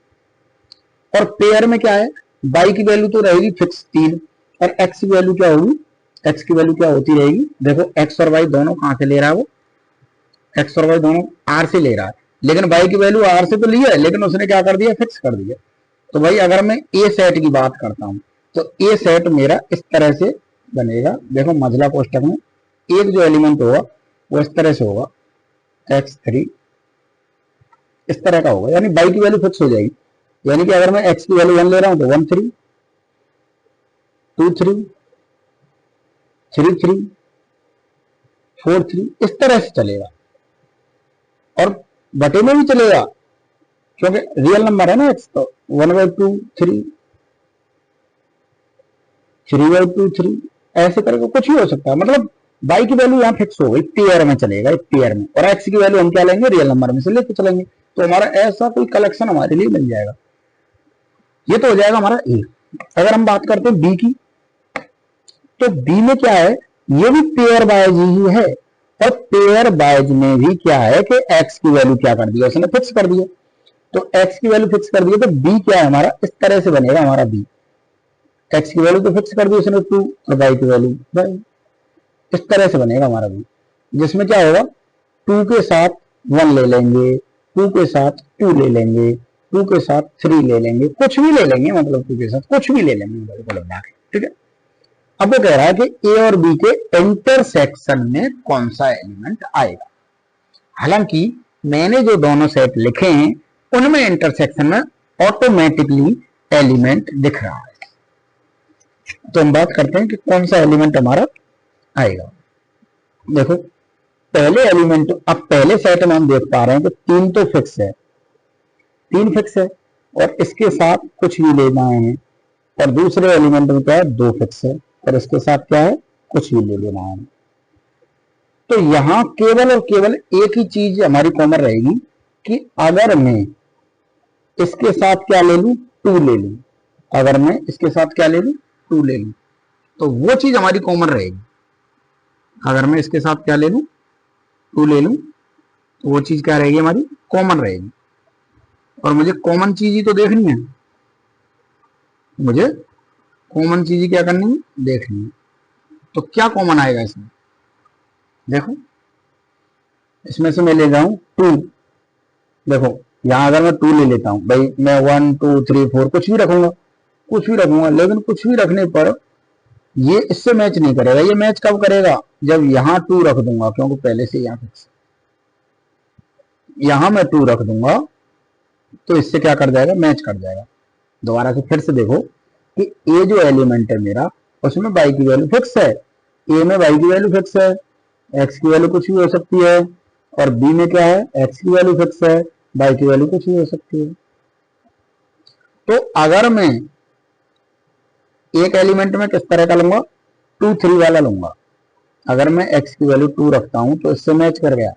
और पेयर में क्या है, बाई की वैल्यू तो रहेगी फिक्स 3, और एक्स की वैल्यू क्या होगी, एक्स की वैल्यू क्या होती रहेगी, देखो एक्स और वाई दोनों कहां से ले रहा है वो, एक्स और वाई दोनों आर से ले रहा है, लेकिन वाई की वैल्यू आर से तो लिया है, लेकिन उसने क्या कर दिया, फिक्स कर दिया। तो भाई अगर मैं ए सेट की बात करता हूं, तो ए सेट मेरा इस तरह से बनेगा, देखो मझला कोष्टक में एक जो एलिमेंट होगा वो इस तरह से होगा, x3 इस तरह का होगा, यानी बाई की वैल्यू फिक्स हो जाएगी। यानी कि अगर मैं x की वैल्यू 1 ले रहा हूं तो 1 3 2 3 3 3 4 3 इस तरह से चलेगा, और बटे में भी चलेगा क्योंकि रियल नंबर है ना x, तो 1/2 3 3/2 3 ऐसे करके कुछ भी हो सकता है। मतलब बाई की वैल्यू यहाँ फिक्स हो गई, पेयर में चलेगा, एक पेयर में, और एक्स की वैल्यू हम क्या लेंगे, रियल नंबर में से लेके चलेंगे। तो हमारा ऐसा कोई कलेक्शन हमारे लिए मिल जाएगा। ये तो हो जाएगा हमारा ए। अगर हम बात करते हैं बी की, तो बी में क्या है, ये भी पेयर बायज ही है, और पेयर बायज में भी क्या है कि एक्स की वैल्यू क्या कर दिया, उसने फिक्स कर दिया। तो एक्स की वैल्यू फिक्स कर दी, तो बी क्या है हमारा, इस तरह से बनेगा हमारा बी। एक्स की वैल्यू तो फिक्स कर दी उसने 2, और वाई की वैल्यू वाई। इस तरह से बनेगा हमारा भी, जिसमें क्या होगा, टू के साथ वन ले लेंगे, टू के साथ टू ले लेंगे, टू के साथ थ्री ले लेंगे, कुछ भी ले लेंगे, मतलब टू के साथ कुछ भी ले लेंगे, ठीक है। अब वो कह रहा है कि ए और बी के इंटरसेक्शन में कौन सा एलिमेंट आएगा। हालांकि मैंने जो दोनों सेट लिखे हैं उनमें इंटरसेक्शन में ऑटोमेटिकली एलिमेंट दिख रहा है। तो हम बात करते हैं कि कौन सा एलिमेंट हमारा आएगा। देखो पहले एलिमेंट, अब पहले सेट में हम देख पा रहे हैं कि तीन तो फिक्स है, तीन फिक्स है और इसके साथ कुछ भी लेना है, और दूसरे एलिमेंट में क्या है, दो फिक्स है और इसके साथ क्या है, कुछ भी ले लेना है। तो यहां केवल और केवल एक ही चीज हमारी कॉमन रहेगी कि अगर मैं इसके साथ क्या ले लूं, टू ले लूं, अगर मैं इसके साथ क्या ले लूं, टू ले लूं, तो वो चीज हमारी कॉमन रहेगी। अगर मैं इसके साथ क्या ले लूं, टू ले लूं, तो वो चीज क्या रहेगी, हमारी कॉमन रहेगी। और मुझे कॉमन चीज ही तो देखनी है, मुझे कॉमन चीज ही क्या करनी है, देखनी है। तो क्या कॉमन आएगा इसमें, देखो इसमें से मैं ले जाऊं टू, देखो यहां अगर मैं टू ले लेता हूं भाई, मैं वन टू थ्री फोर कुछ भी रखूंगा, कुछ भी रखूंगा, लेकिन कुछ भी रखने पर ये इससे मैच नहीं करेगा। ये मैच कब करेगा, जब यहां टू रख दूंगा, क्योंकि पहले से यहां फिक्स, यहां मैं टू रख दूंगा तो इससे क्या कर जाएगा, मैच कर जाएगा। दोबारा से फिर से देखो कि ए जो एलिमेंट है मेरा, उसमें वाई की वैल्यू फिक्स है, ए में वाई की वैल्यू फिक्स है, एक्स की वैल्यू कुछ भी हो सकती है, और बी में क्या है, एक्स की वैल्यू फिक्स है, वाई की वैल्यू कुछ भी हो सकती है। तो अगर मैं एक एलिमेंट में किस तरह का लूंगा, टू थ्री वाला लूंगा, अगर मैं एक्स की वैल्यू टू रखता हूं तो इससे मैच कर गया,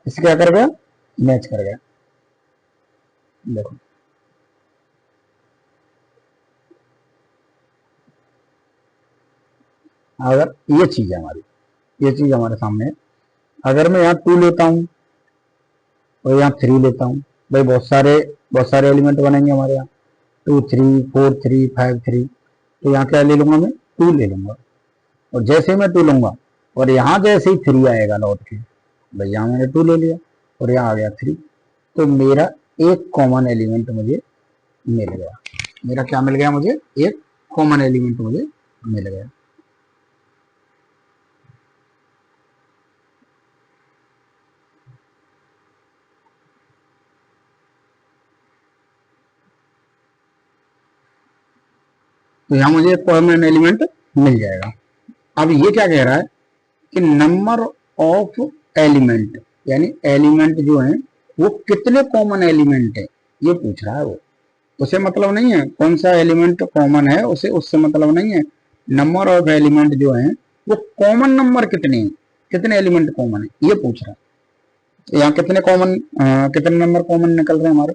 इससे क्या कर गया, मैच कर गया। देखो अगर ये चीज है हमारी, ये चीज हमारे सामने है, अगर मैं यहाँ टू लेता हूँ और यहाँ थ्री लेता हूँ, भाई बहुत सारे एलिमेंट बनेंगे हमारे यहाँ, two three four three five three, तो यहाँ क्या ले लूंगा, मैं टू ले लूंगा, और जैसे ही मैं टू लूंगा और यहाँ जैसे ही थ्री आएगा लौट के, भाई यहाँ मैंने टू ले लिया और यहाँ आ गया थ्री, तो मेरा एक कॉमन एलिमेंट मुझे मिल गया। मेरा क्या मिल गया, मुझे एक कॉमन एलिमेंट मुझे मिल गया। तो यहाँ मुझे एक कॉमन एलिमेंट मिल जाएगा। अब ये क्या कह रहा है कि नंबर ऑफ एलिमेंट, यानी एलिमेंट जो है वो कितने कॉमन एलिमेंट है, ये पूछ रहा है वो। उसे मतलब नहीं है कौन सा एलिमेंट कॉमन है, उसे उससे मतलब नहीं है। नंबर ऑफ एलिमेंट जो है वो कॉमन नंबर कितने हैं, कितने एलिमेंट कॉमन है, ये पूछ रहा है। तो यहाँ कितने कॉमन, कितने नंबर कॉमन निकल रहे हैं हमारे,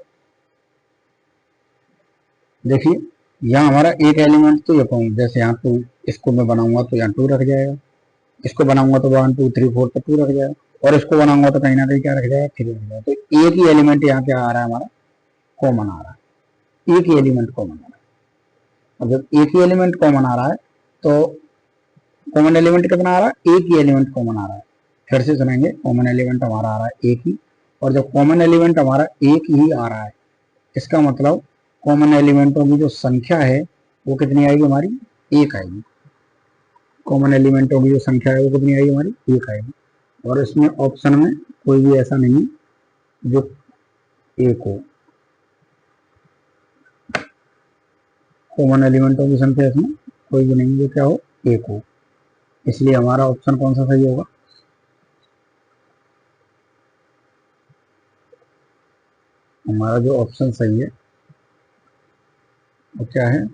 देखिए यहाँ हमारा एक एलिमेंट तो ये कॉमन, जैसे यहाँ टू, इसको मैं बनाऊंगा तो यहाँ टू रख जाएगा, इसको बनाऊंगा तो वन टू थ्री फोर तो टू रख जाएगा, और इसको बनाऊंगा तो कहीं ना कहीं क्या रख जाएगा, थ्री रख जाएगा। तो एक ही एलिमेंट यहाँ क्या आ रहा है हमारा, कॉमन आ रहा है, एक ही एलिमेंट कॉमन आ रहा है। और जब एक ही एलिमेंट कॉमन आ रहा है तो कॉमन एलिमेंट कितना आ रहा है, एक ही एलिमेंट कॉमन आ रहा है। फिर से सुनेंगे, कॉमन एलिमेंट हमारा आ रहा है एक ही, और जब कॉमन एलिमेंट हमारा एक ही आ रहा है, इसका मतलब कॉमन एलिमेंटों की जो संख्या है वो कितनी आएगी हमारी, एक आएगी। कॉमन एलिमेंटों की जो संख्या है वो कितनी आएगी हमारी, एक आएगी। और इसमें ऑप्शन में कोई भी ऐसा नहीं जो एक हो, कॉमन एलिमेंटों की संख्या इसमें कोई भी नहीं जो क्या हो, एक हो। इसलिए हमारा ऑप्शन कौन सा सही होगा, हमारा जो ऑप्शन सही है वो क्या है,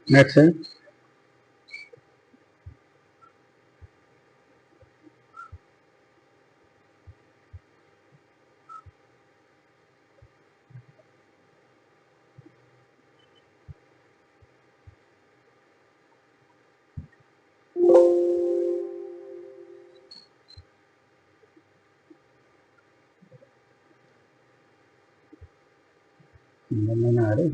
नेक्स्ट है नहीं आ रही।